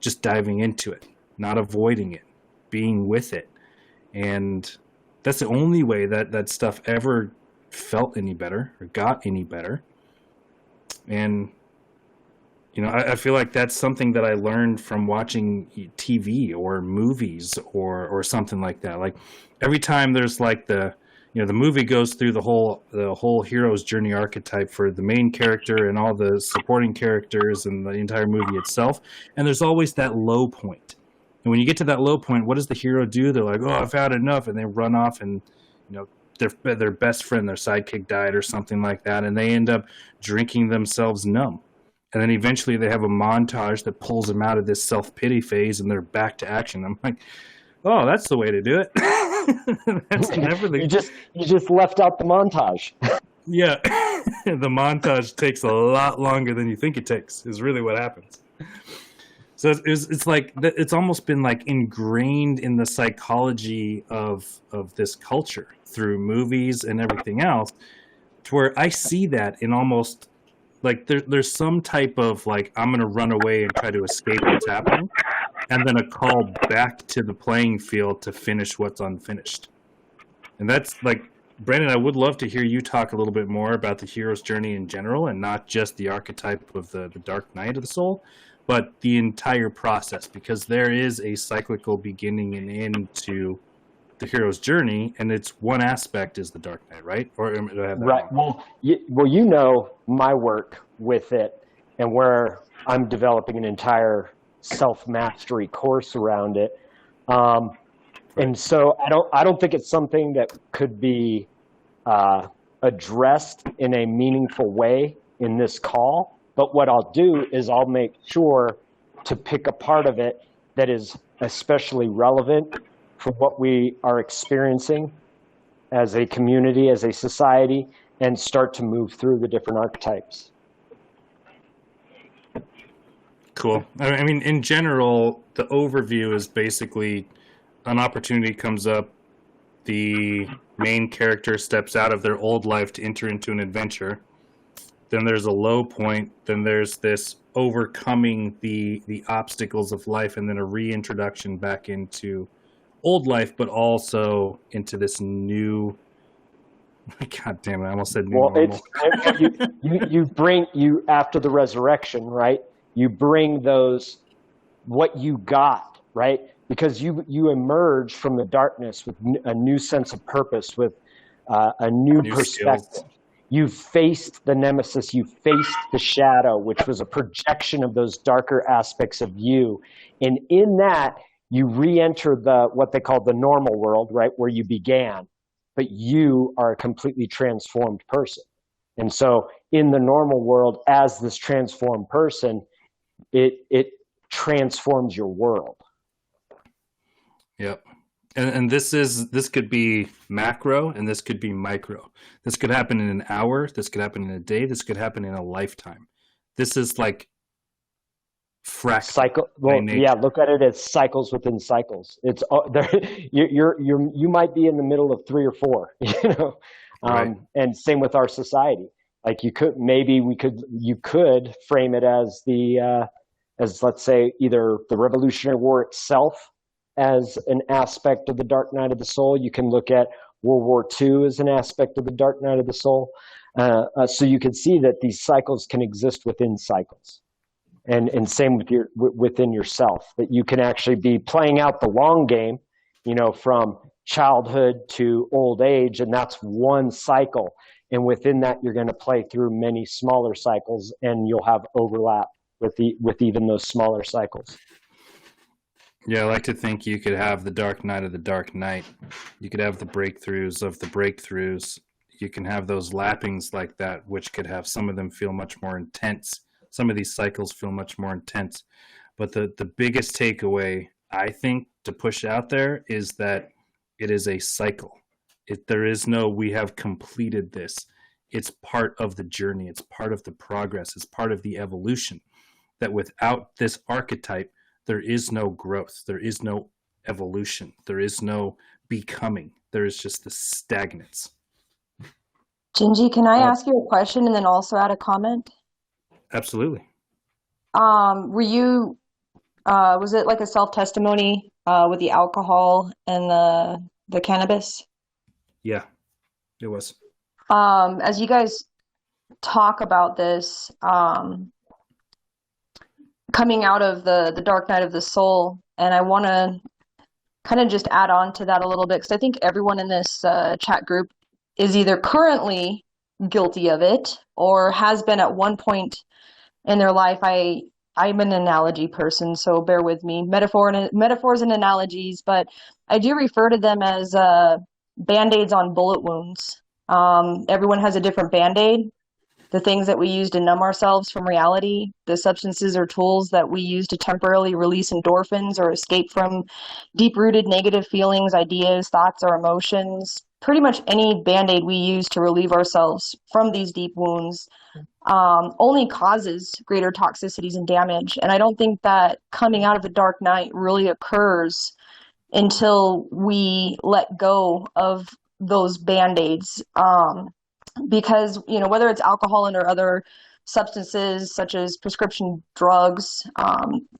Speaker 2: just diving into it, not avoiding it, being with it. And that's the only way that stuff ever felt any better or got any better. And you know, I feel like that's something that I learned from watching TV or movies or something like that. Like every time there's like the movie goes through the whole hero's journey archetype for the main character and all the supporting characters and the entire movie itself. And there's always that low point. And when you get to that low point, what does the hero do? They're like, oh, I've had enough. And they run off and, you know, their best friend, their sidekick died or something like that. And they end up drinking themselves numb. And then eventually they have a montage that pulls them out of this self-pity phase and they're back to action. I'm like, oh, that's the way to do it. That's never the...
Speaker 1: You just left out the montage.
Speaker 2: Yeah. The montage takes a lot longer than you think it takes, is really what happens. So it's like it's almost been like ingrained in the psychology of this culture through movies and everything else, to where I see that in almost like there's some type of like, I'm going to run away and try to escape what's happening, and then a call back to the playing field to finish what's unfinished. And that's like, Brandon, I would love to hear you talk a little bit more about the hero's journey in general, and not just the archetype of the dark night of the soul, but the entire process, because there is a cyclical beginning and end to the hero's journey, and it's one aspect is the dark night, right? Or do I have that
Speaker 1: Right.
Speaker 2: wrong?
Speaker 1: Well, you know my work with it, and where I'm developing an entire self-mastery course around it. And so I don't think it's something that could be addressed in a meaningful way in this call. But what I'll do is I'll make sure to pick a part of it that is especially relevant for what we are experiencing as a community, as a society, and start to move through the different archetypes.
Speaker 2: Cool. I mean, in general, the overview is basically an opportunity comes up, the main character steps out of their old life to enter into an adventure. Then there's a low point, then there's this overcoming the obstacles of life, and then a reintroduction back into old life, but also into this new, God damn it, I almost said new normal.
Speaker 1: You bring, after the resurrection, right? You bring those, what you got, right? Because you emerge from the darkness with a new sense of purpose, with a new perspective. Skills. You faced the nemesis, you faced the shadow, which was a projection of those darker aspects of you. And in that, you re-enter what they call the normal world, right, where you began, but you are a completely transformed person. And so in the normal world, as this transformed person, it transforms your world.
Speaker 2: Yep. And this could be macro, and this could be micro. This could happen in an hour. This could happen in a day. This could happen in a lifetime. This is like fractal.
Speaker 1: Cycle. Well, yeah. Look at it as cycles within cycles. It's there. You might be in the middle of 3 or 4. You know,
Speaker 2: right.
Speaker 1: And same with our society. Like you could frame it as as let's say either the Revolutionary War itself as an aspect of the dark night of the soul. You can look at World War II as an aspect of the dark night of the soul. So you can see that these cycles can exist within cycles, and same with within yourself, that you can actually be playing out the long game, you know, from childhood to old age, and that's one cycle. And within that, you're going to play through many smaller cycles, and you'll have overlap with even those smaller cycles.
Speaker 2: Yeah, I like to think you could have the dark night of the dark night. You could have the breakthroughs of the breakthroughs. You can have those lappings like that, which could have some of them feel much more intense. Some of these cycles feel much more intense. But the biggest takeaway, I think, to push out there is that it is a cycle. There is no, we have completed this. It's part of the journey. It's part of the progress. It's part of the evolution. That without this archetype, there is no growth. There is no evolution. There is no becoming. There is just the stagnance.
Speaker 4: Gingy, can I ask you a question and then also add a comment?
Speaker 2: Absolutely.
Speaker 4: Were you, was it like a self-testimony with the alcohol and the cannabis?
Speaker 2: Yeah, it was.
Speaker 4: As you guys talk about this, coming out of the dark night of the soul, and I want to kind of just add on to that a little bit, because I think everyone in this chat group is either currently guilty of it or has been at one point in their life. I'm an analogy person, so bear with me. Metaphors and analogies, but I do refer to them as Band-Aids on bullet wounds. Everyone has a different Band-Aid. The things that we use to numb ourselves from reality, the substances or tools that we use to temporarily release endorphins or escape from deep-rooted negative feelings, ideas, thoughts, or emotions. pretty much any band-aid we use to relieve ourselves from these deep wounds only causes greater toxicities and damage. And I don't think that coming out of the dark night really occurs until we let go of those band-aids. Because, you know, whether it's alcohol and or other substances such as prescription drugs,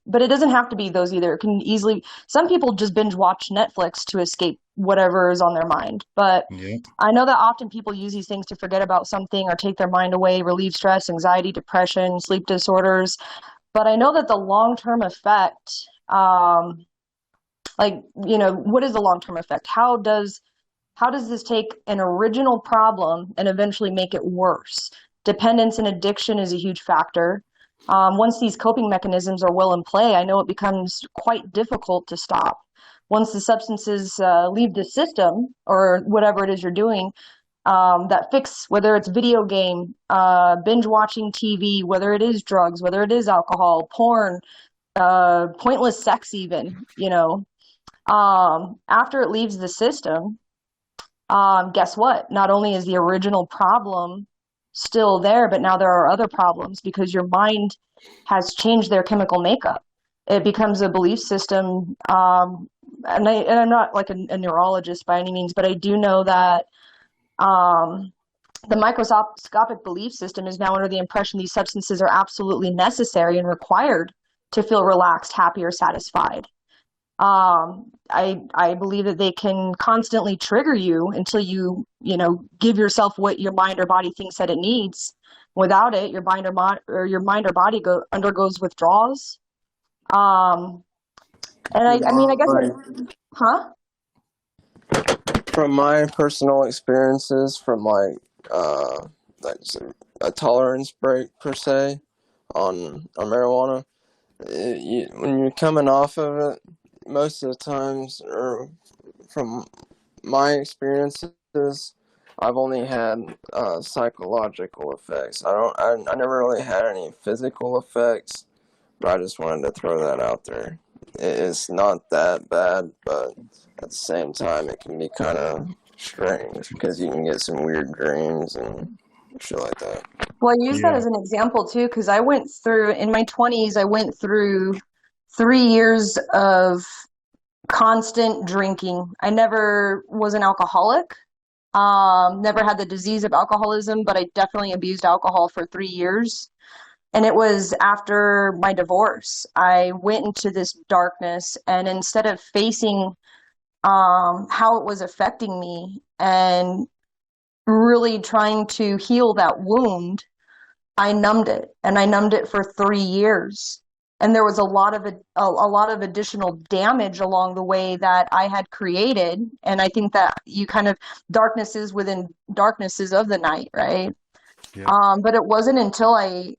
Speaker 4: but it doesn't have to be those either. It can easily, some people just binge watch Netflix to escape whatever is on their mind. But
Speaker 2: Yeah.
Speaker 4: I know that often people use these things to forget about something or take their mind away, relieve stress, anxiety, depression, sleep disorders. But I know that the long-term effect, like, you know, what is the long-term effect? How does this take an original problem and eventually make it worse? Dependence and addiction is a huge factor. Once these coping mechanisms are well in play, I know it becomes quite difficult to stop. Once the substances leave the system or whatever it is you're doing, that fix, whether it's video game, binge watching TV, whether it is drugs, whether it is alcohol, porn, pointless sex even, you know, after it leaves the system, guess what? Not only is the original problem still there, but now there are other problems because your mind has changed their chemical makeup. It becomes a belief system. And I'm not like a neurologist by any means, but I do know that the microscopic belief system is now under the impression these substances are absolutely necessary and required to feel relaxed, happy, or satisfied. I believe that they can constantly trigger you until you give yourself what your mind or body thinks that it needs. Without it, your mind or body undergoes withdrawals. And I mean, I guess, huh?
Speaker 7: From my personal experiences, from like a tolerance break per se on marijuana, when you're coming off of it, most of the times, or from my experiences, I've only had psychological effects. I never really had any physical effects, but I just wanted to throw that out there. It's not that bad, but at the same time, it can be kind of strange because you can get some weird dreams and shit like that.
Speaker 4: Well, I use that
Speaker 2: Yeah.
Speaker 4: as an example too, because I went through, in my 20s, I went through 3 years of constant drinking. I never was an alcoholic, never had the disease of alcoholism, but I definitely abused alcohol for 3 years. And it was after my divorce. I went into this darkness, and instead of facing how it was affecting me and really trying to heal that wound, I numbed it, and I numbed it for 3 years. And there was a lot of additional damage along the way that I had created. And I think that you kind of darknesses within darknesses of the night, right?
Speaker 2: Yeah.
Speaker 4: But it wasn't until I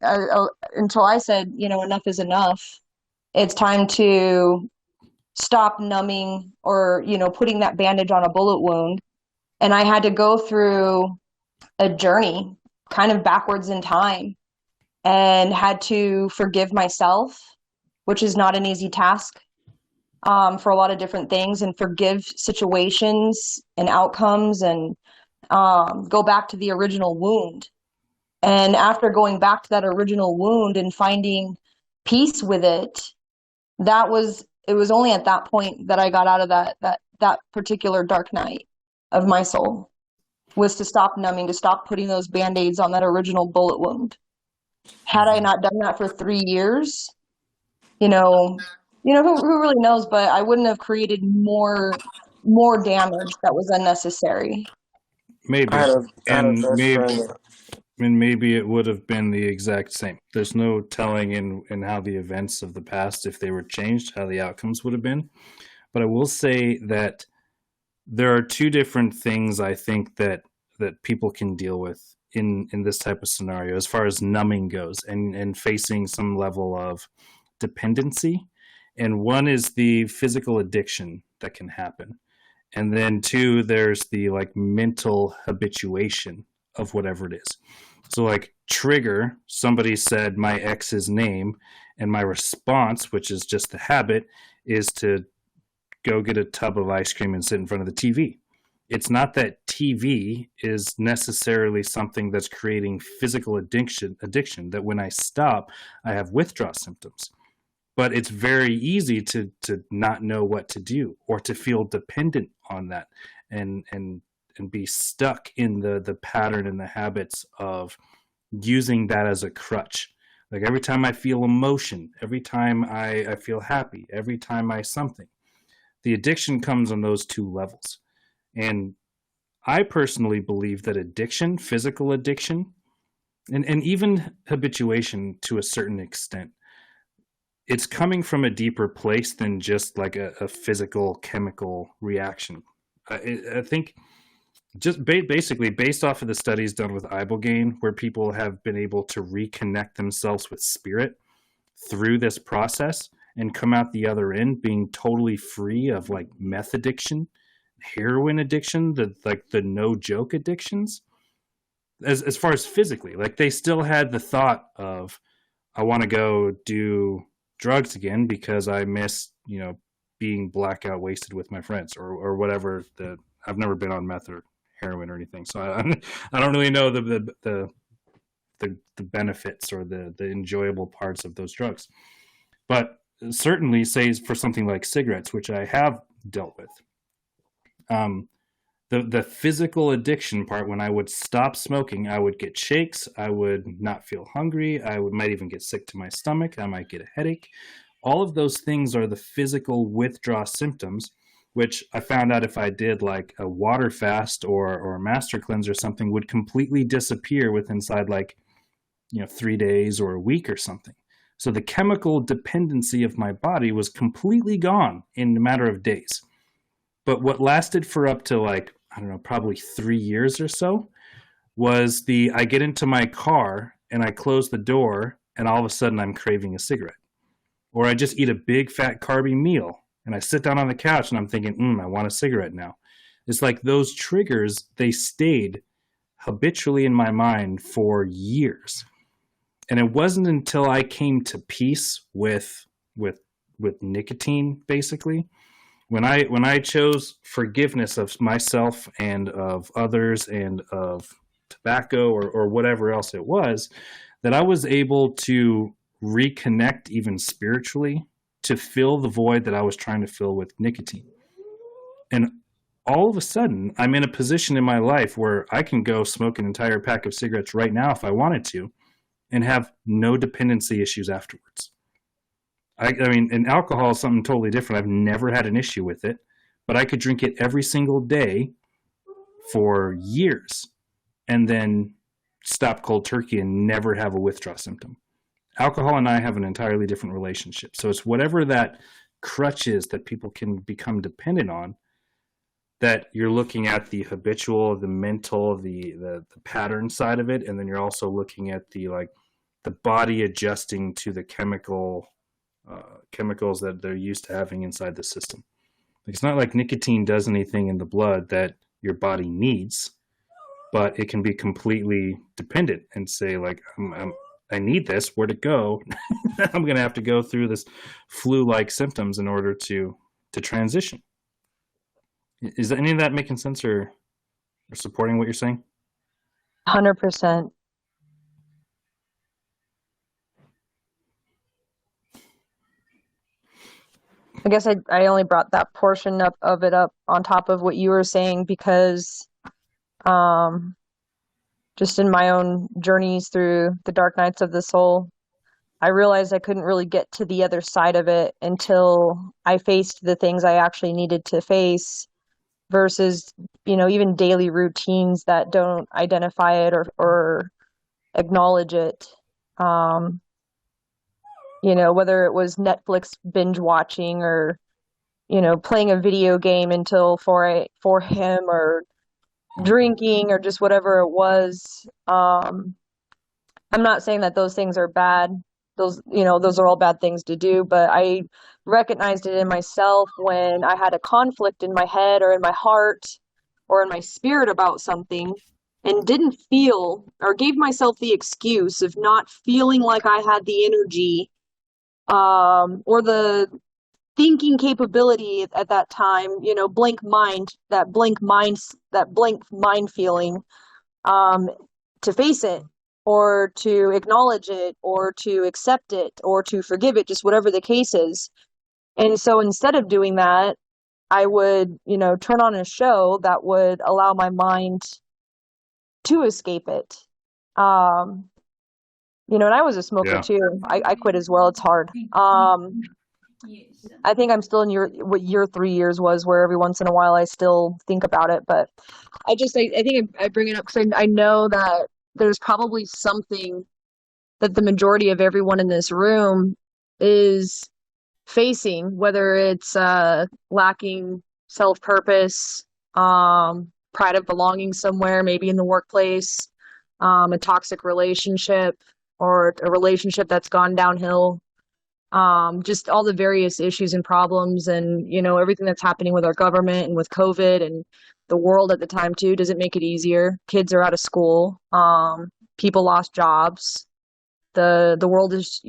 Speaker 4: said, enough is enough. It's time to stop numbing or, putting that bandage on a bullet wound. And I had to go through a journey kind of backwards in time and had to forgive myself, which is not an easy task for a lot of different things, and forgive situations and outcomes and go back to the original wound. And after going back to that original wound and finding peace with it, it was only at that point that I got out of that particular dark night of my soul, was to stop numbing, to stop putting those Band-Aids on that original bullet wound. Had I not done that for 3 years, who really knows, but I wouldn't have created more damage that was unnecessary.
Speaker 2: Maybe.
Speaker 7: I had a
Speaker 2: And
Speaker 7: best
Speaker 2: maybe,
Speaker 7: friend.
Speaker 2: and maybe it would have been the exact same. There's no telling in how the events of the past, if they were changed, how the outcomes would have been. But I will say that there are two different things I think that people can deal with in this type of scenario, as far as numbing goes and facing some level of dependency. And one is the physical addiction that can happen. And then two, there's the like mental habituation of whatever it is. So like trigger, somebody said my ex's name, and my response, which is just the habit, is to go get a tub of ice cream and sit in front of the TV. It's not that TV is necessarily something that's creating physical addiction that when I stop, I have withdrawal symptoms. But it's very easy to not know what to do or to feel dependent on that and be stuck in the pattern and the habits of using that as a crutch. Like every time I feel emotion, every time I feel happy, every time I something, the addiction comes on those two levels. And I personally believe that addiction, physical addiction, and even habituation to a certain extent, it's coming from a deeper place than just like a physical chemical reaction. I think just basically based off of the studies done with ibogaine, where people have been able to reconnect themselves with spirit through this process and come out the other end being totally free of like meth addiction, heroin addiction, the no joke addictions. As far as physically, like they still had the thought of, I want to go do drugs again because I miss, being blackout wasted with my friends or whatever. I've never been on meth or heroin or anything, so I don't really know the benefits or the enjoyable parts of those drugs. But certainly, say for something like cigarettes, which I have dealt with, the physical addiction part, when I would stop smoking, I would get shakes, I would not feel hungry, might even get sick to my stomach, I might get a headache. All of those things are the physical withdrawal symptoms, which I found out if I did like a water fast or a master cleanse or something would completely disappear within 3 days or a week or something. So the chemical dependency of my body was completely gone in a matter of days. But what lasted for up to probably 3 years or so was I get into my car and I close the door and all of a sudden I'm craving a cigarette. Or I just eat a big fat carby meal and I sit down on the couch and I'm thinking, I want a cigarette now. It's like those triggers, they stayed habitually in my mind for years. And it wasn't until I came to peace with nicotine, basically, when I chose forgiveness of myself and of others and of tobacco or whatever else it was, that I was able to reconnect even spiritually to fill the void that I was trying to fill with nicotine. And all of a sudden, I'm in a position in my life where I can go smoke an entire pack of cigarettes right now if I wanted to and have no dependency issues afterwards. I mean, and alcohol is something totally different. I've never had an issue with it, but I could drink it every single day for years and then stop cold turkey and never have a withdrawal symptom. Alcohol and I have an entirely different relationship. So it's whatever that crutch is that people can become dependent on, that you're looking at the habitual, the mental, the pattern side of it, and then you're also looking at the body adjusting to the chemicals that they're used to having inside the system. It's not like nicotine does anything in the blood that your body needs, but it can be completely dependent and say I need this, where'd it go? I'm going to have to go through this flu-like symptoms in order to transition. Is any of that making sense or supporting what you're saying?
Speaker 4: 100%. I guess I only brought that portion of it up on top of what you were saying because just in my own journeys through the dark nights of the soul, I realized I couldn't really get to the other side of it until I faced the things I actually needed to face versus, even daily routines that don't identify it or acknowledge it. Whether it was Netflix binge watching or, playing a video game until 4 a.m. or drinking or just whatever it was. I'm not saying that those things are bad. Those are all bad things to do, but I recognized it in myself when I had a conflict in my head or in my heart or in my spirit about something and didn't feel or gave myself the excuse of not feeling like I had the energy or the thinking capability at that time, blank mind, that blank mind feeling, to face it, or to acknowledge it, or to accept it, or to forgive it, just whatever the case is. And so instead of doing that, I would, turn on a show that would allow my mind to escape it. And I was a smoker
Speaker 2: Yeah.
Speaker 4: too. I quit as well. It's hard. I think I'm still in what year 3 years was, where every once in a while I still think about it. But I think I bring it up because I know that there's probably something that the majority of everyone in this room is facing, whether it's lacking self-purpose, pride of belonging somewhere, maybe in the workplace, a toxic relationship, or a relationship that's gone downhill, just all the various issues and problems, and everything that's happening with our government and with COVID and the world at the time too doesn't make it easier. Kids are out of school, people lost jobs, the world is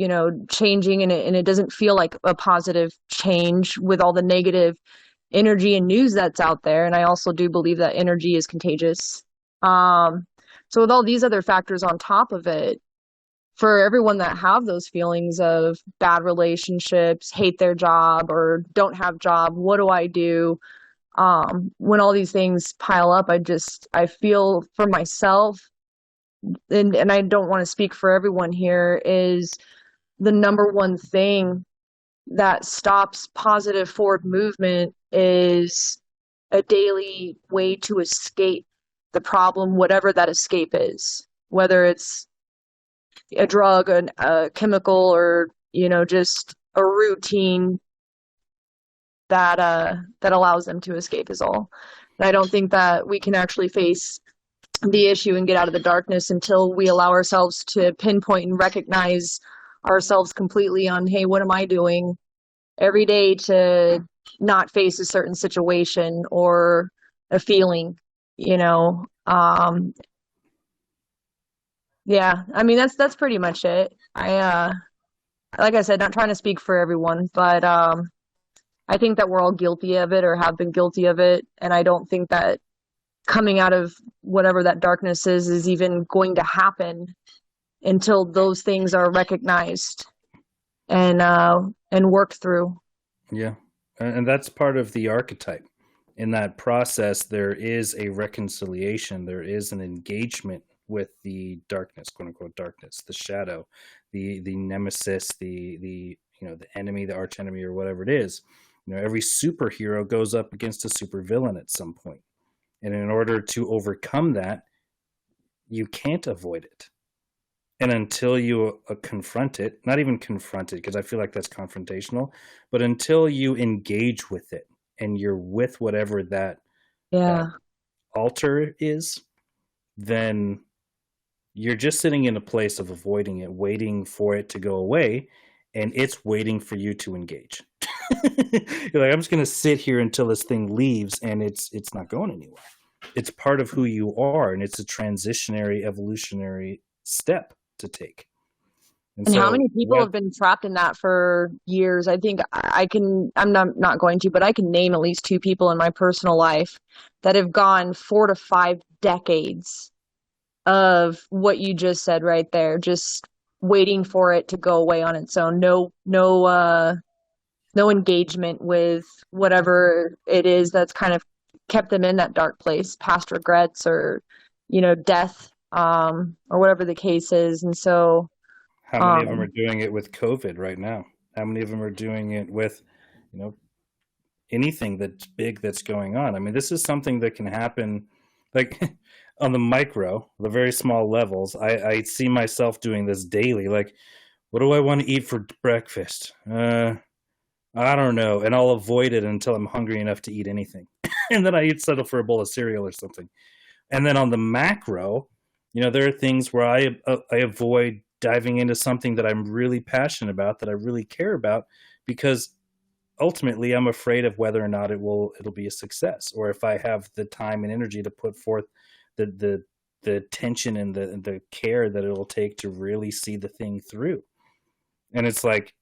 Speaker 4: changing, and it doesn't feel like a positive change with all the negative energy and news that's out there. And I also do believe that energy is contagious. So with all these other factors on top of it, for everyone that have those feelings of bad relationships, hate their job, or don't have job, what do I do? When all these things pile up, I feel for myself, and I don't want to speak for everyone here, is the number one thing that stops positive forward movement is a daily way to escape the problem, whatever that escape is, whether it's a drug, a chemical, or just a routine that allows them to escape is all. And I don't think that we can actually face the issue and get out of the darkness until we allow ourselves to pinpoint and recognize ourselves completely on, hey, what am I doing every day to not face a certain situation or a feeling, yeah, I mean, that's pretty much it. Like I said, not trying to speak for everyone, but I think that we're all guilty of it or have been guilty of it. And I don't think that coming out of whatever that darkness is even going to happen until those things are recognized and worked through.
Speaker 2: Yeah. And that's part of the archetype. In that process, there is a reconciliation. There is an engagement with the darkness, quote unquote darkness, the shadow, the nemesis, the enemy, the arch enemy, or whatever it is. Every superhero goes up against a supervillain at some point. And in order to overcome that, you can't avoid it. And until you confront it, not even confront it, because I feel like that's confrontational, but until you engage with it and you're with whatever that altar is, then you're just sitting in a place of avoiding it, waiting for it to go away, and it's waiting for you to engage. You're like, I'm just going to sit here until this thing leaves, and it's not going anywhere. It's part of who you are, and it's a transitionary, evolutionary step to take.
Speaker 4: And so, how many people have been trapped in that for years? I think I'm not going to, but I can name at least 2 people in my personal life that have gone 4 to 5 decades of what you just said right there, just waiting for it to go away on its own. No engagement with whatever it is that's kind of kept them in that dark place, past regrets or, death, or whatever the case is. And so,
Speaker 2: how many of them are doing it with COVID right now? How many of them are doing it with, anything that's big that's going on? I mean, this is something that can happen, like on the micro, the very small levels. I see myself doing this daily. Like, what do I want to eat for breakfast? I don't know. And I'll avoid it until I'm hungry enough to eat anything. And then I settle for a bowl of cereal or something. And then on the macro, there are things where I avoid diving into something that I'm really passionate about, that I really care about, because ultimately I'm afraid of whether or not it'll be a success, or if I have the time and energy to put forth the attention and the care that it'll take to really see the thing through. And it's like,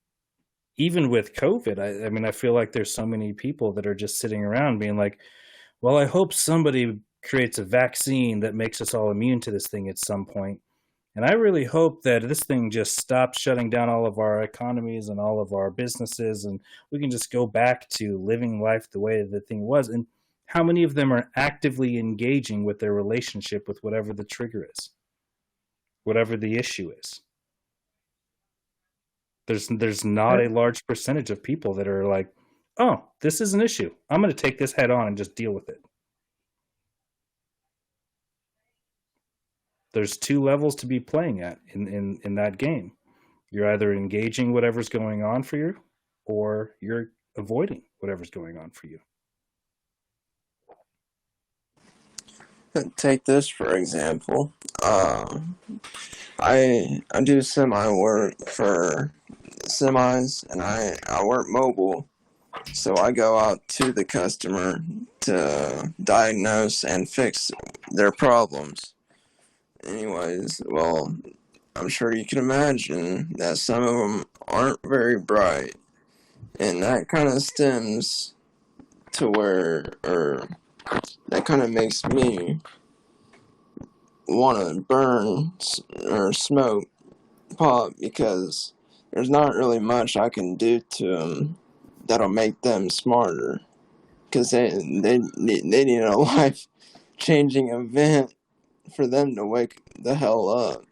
Speaker 2: even with COVID, I mean, I feel like there's so many people that are just sitting around being like, well, I hope somebody creates a vaccine that makes us all immune to this thing at some point. And I really hope that this thing just stops shutting down all of our economies and all of our businesses, and we can just go back to living life the way the thing was. And how many of them are actively engaging with their relationship with whatever the trigger is, whatever the issue is? There's not a large percentage of people that are like, oh, this is an issue. I'm going to take this head on and just deal with it. There's two levels to be playing at in that game. You're either engaging whatever's going on for you, or you're avoiding whatever's going on for you.
Speaker 7: Take this for example. I do semi work for semis, and I work mobile, so I go out to the customer to diagnose and fix their problems. Anyways, well, I'm sure you can imagine that some of them aren't very bright, and that kind of stems to where, or that kind of makes me want to burn or smoke pot, because there's not really much I can do to them that'll make them smarter, because they need a life-changing event for them to wake the hell up.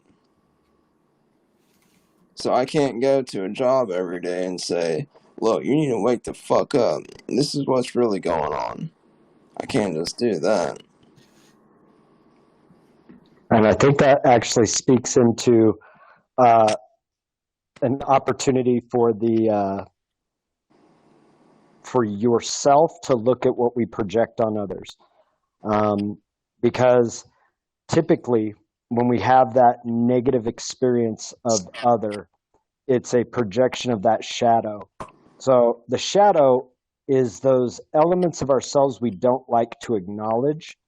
Speaker 7: So I can't go to a job every day and say, look, you need to wake the fuck up. This is what's really going on. I can't just do that.
Speaker 1: And I think that actually speaks into an opportunity for for yourself to look at what we project on others. Because typically, when we have that negative experience of other, it's a projection of that shadow. So the shadow is those elements of ourselves we don't like to acknowledge,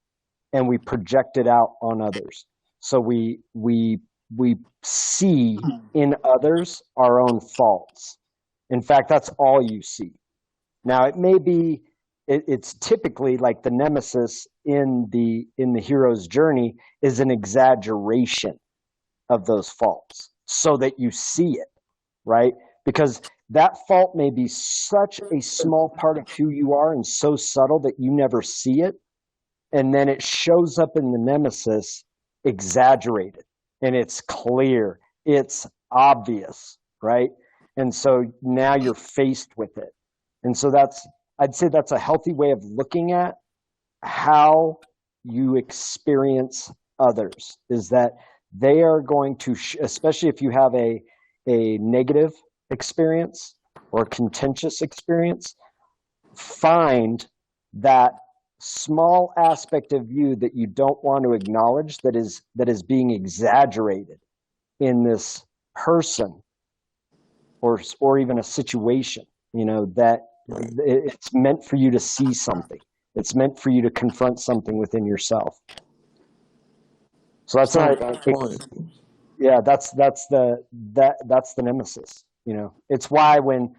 Speaker 1: and we project it out on others. So we see in others our own faults. In fact, that's all you see. Now, it may be, it's typically like the nemesis in the hero's journey is an exaggeration of those faults so that you see it, right? Because that fault may be such a small part of who you are and so subtle that you never see it. And then it shows up in the nemesis exaggerated, and it's clear, it's obvious, right? And so now you're faced with it. And so I'd say that's a healthy way of looking at how you experience others, is that they are going to, especially if you have a negative experience or a contentious experience, find that small aspect of you that you don't want to acknowledge that is being exaggerated in this person or even a situation, that it's meant for you to see something. It's meant for you to confront something within yourself. So that's not a bad point. Yeah, that's the nemesis. It's why when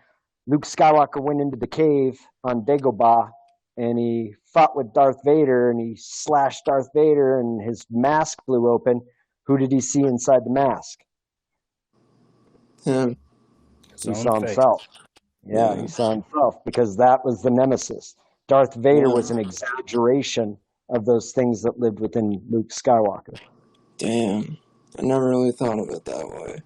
Speaker 1: Luke Skywalker went into the cave on Dagobah and he fought with Darth Vader and he slashed Darth Vader and his mask flew open, who did he see inside the mask?
Speaker 7: Him.
Speaker 1: He saw himself. Yeah, he saw himself, because that was the nemesis. Darth Vader was an exaggeration of those things that lived within Luke Skywalker.
Speaker 7: Damn. I never really thought of it that way.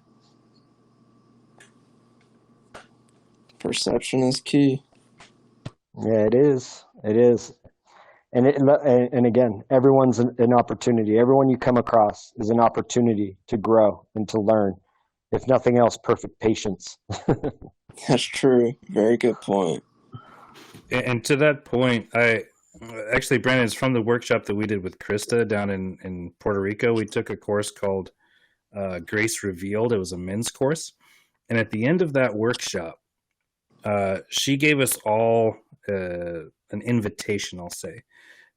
Speaker 7: Perception is key.
Speaker 1: Yeah, it is. It is. And again, everyone's an opportunity. Everyone you come across is an opportunity to grow and to learn. If nothing else, perfect patience.
Speaker 7: That's true. Very good point.
Speaker 2: And to that point, actually, Brandon, it's from the workshop that we did with Krista down in Puerto Rico. We took a course called Grace Revealed. It was a men's course. And at the end of that workshop, she gave us all an invitation, I'll say,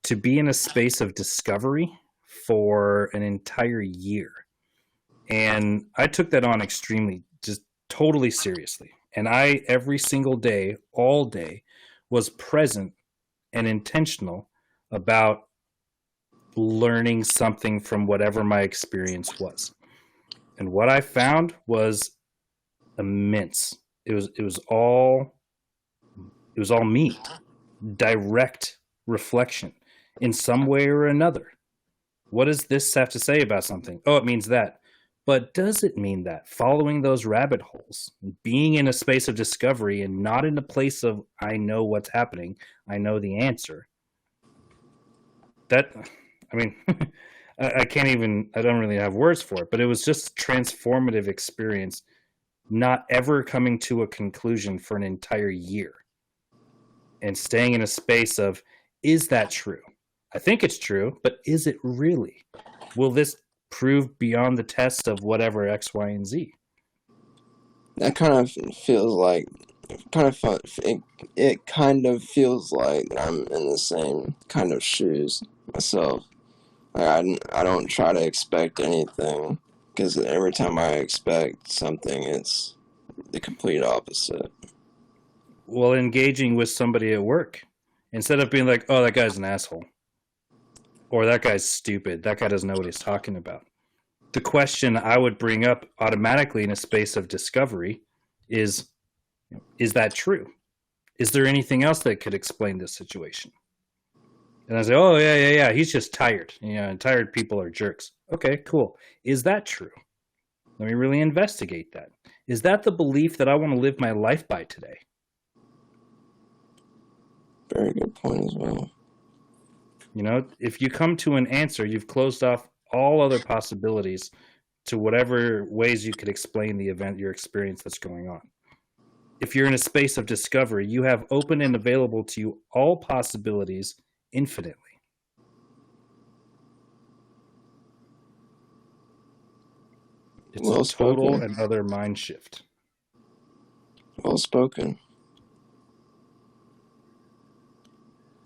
Speaker 2: to be in a space of discovery for an entire year. And I took that on extremely, just totally seriously. And I, every single day, all day, was present and intentional about learning something from whatever my experience was. And what I found was immense. It was all me. Direct reflection in some way or another. What does this have to say about something? Oh, it means that. But does it mean that? Following those rabbit holes, being in a space of discovery and not in a place of, I know what's happening, I know the answer. That, I mean, I can't even, I don't really have words for it, but it was just a transformative experience, not ever coming to a conclusion for an entire year and staying in a space of, is that true? I think it's true, but is it really? Will this prove beyond the test of whatever X, Y, and Z?
Speaker 7: That kind of feels like, it kind of feels like I'm in the same kind of shoes myself. Like I don't try to expect anything, because every time I expect something, it's the complete opposite.
Speaker 2: Well, engaging with somebody at work, instead of being like, oh, that guy's an asshole, or that guy's stupid, that guy doesn't know what he's talking about. The question I would bring up automatically in a space of discovery is that true? Is there anything else that could explain this situation? And I say, oh, yeah, he's just tired. And tired people are jerks. Okay, cool. Is that true? Let me really investigate that. Is that the belief that I want to live my life by today?
Speaker 7: Very good point as well.
Speaker 2: If you come to an answer, you've closed off all other possibilities to whatever ways you could explain the event, your experience that's going on. If you're in a space of discovery, you have open and available to you all possibilities infinitely. It's
Speaker 7: Well
Speaker 2: a total
Speaker 7: spoken.
Speaker 2: and other mind shift.
Speaker 7: Well spoken.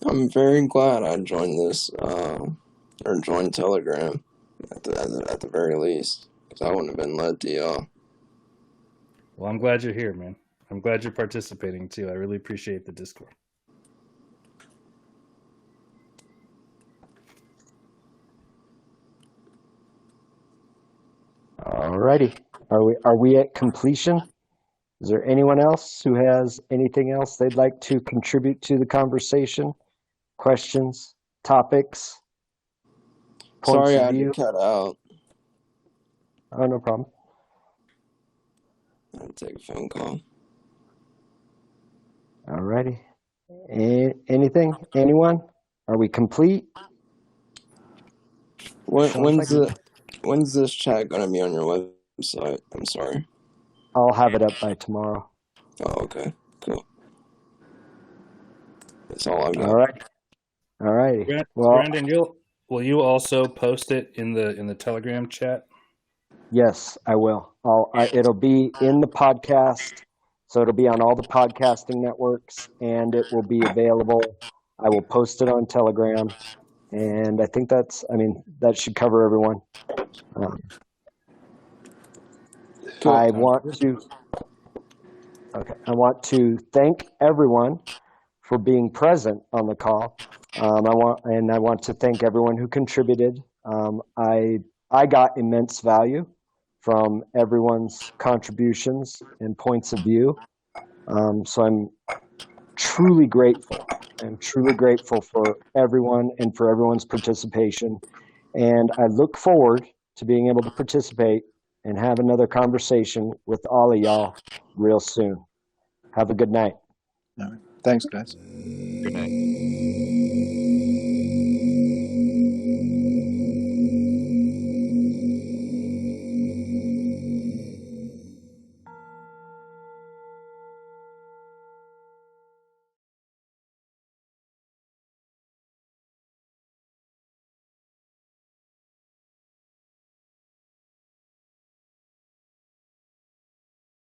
Speaker 7: I'm very glad I joined this, or joined Telegram, at the very least, because I wouldn't have been led to y'all.
Speaker 2: Well, I'm glad you're here, man. I'm glad you're participating too. I really appreciate the Discord.
Speaker 1: Alrighty. Are we at completion? Is there anyone else who has anything else they'd like to contribute to the conversation? Questions, topics, points
Speaker 7: Sorry I
Speaker 1: of
Speaker 7: had to
Speaker 1: view?
Speaker 7: cut out.
Speaker 1: Oh, no problem.
Speaker 7: I had to take a phone call.
Speaker 1: Alrighty. Anything? Anyone? Are we complete?
Speaker 7: When's this chat gonna be on your website? I'm sorry.
Speaker 1: I'll have it up by tomorrow.
Speaker 7: Oh, okay, cool. That's all I've got.
Speaker 1: All righty. Well,
Speaker 2: Brandon, will you also post it in the Telegram chat?
Speaker 1: yes, I will. It'll be in the podcast, so it'll be on all the podcasting networks, and it will be available. I will post it on Telegram, and I think that should cover everyone.
Speaker 7: Cool.
Speaker 1: I want to thank everyone for being present on the call. I want to thank everyone who contributed. I got immense value from everyone's contributions and points of view. So I'm truly grateful. I'm truly grateful for everyone and for everyone's participation. And I look forward to being able to participate and have another conversation with all of y'all real soon. Have a good night.
Speaker 9: All right. Thanks, guys.
Speaker 8: Good night.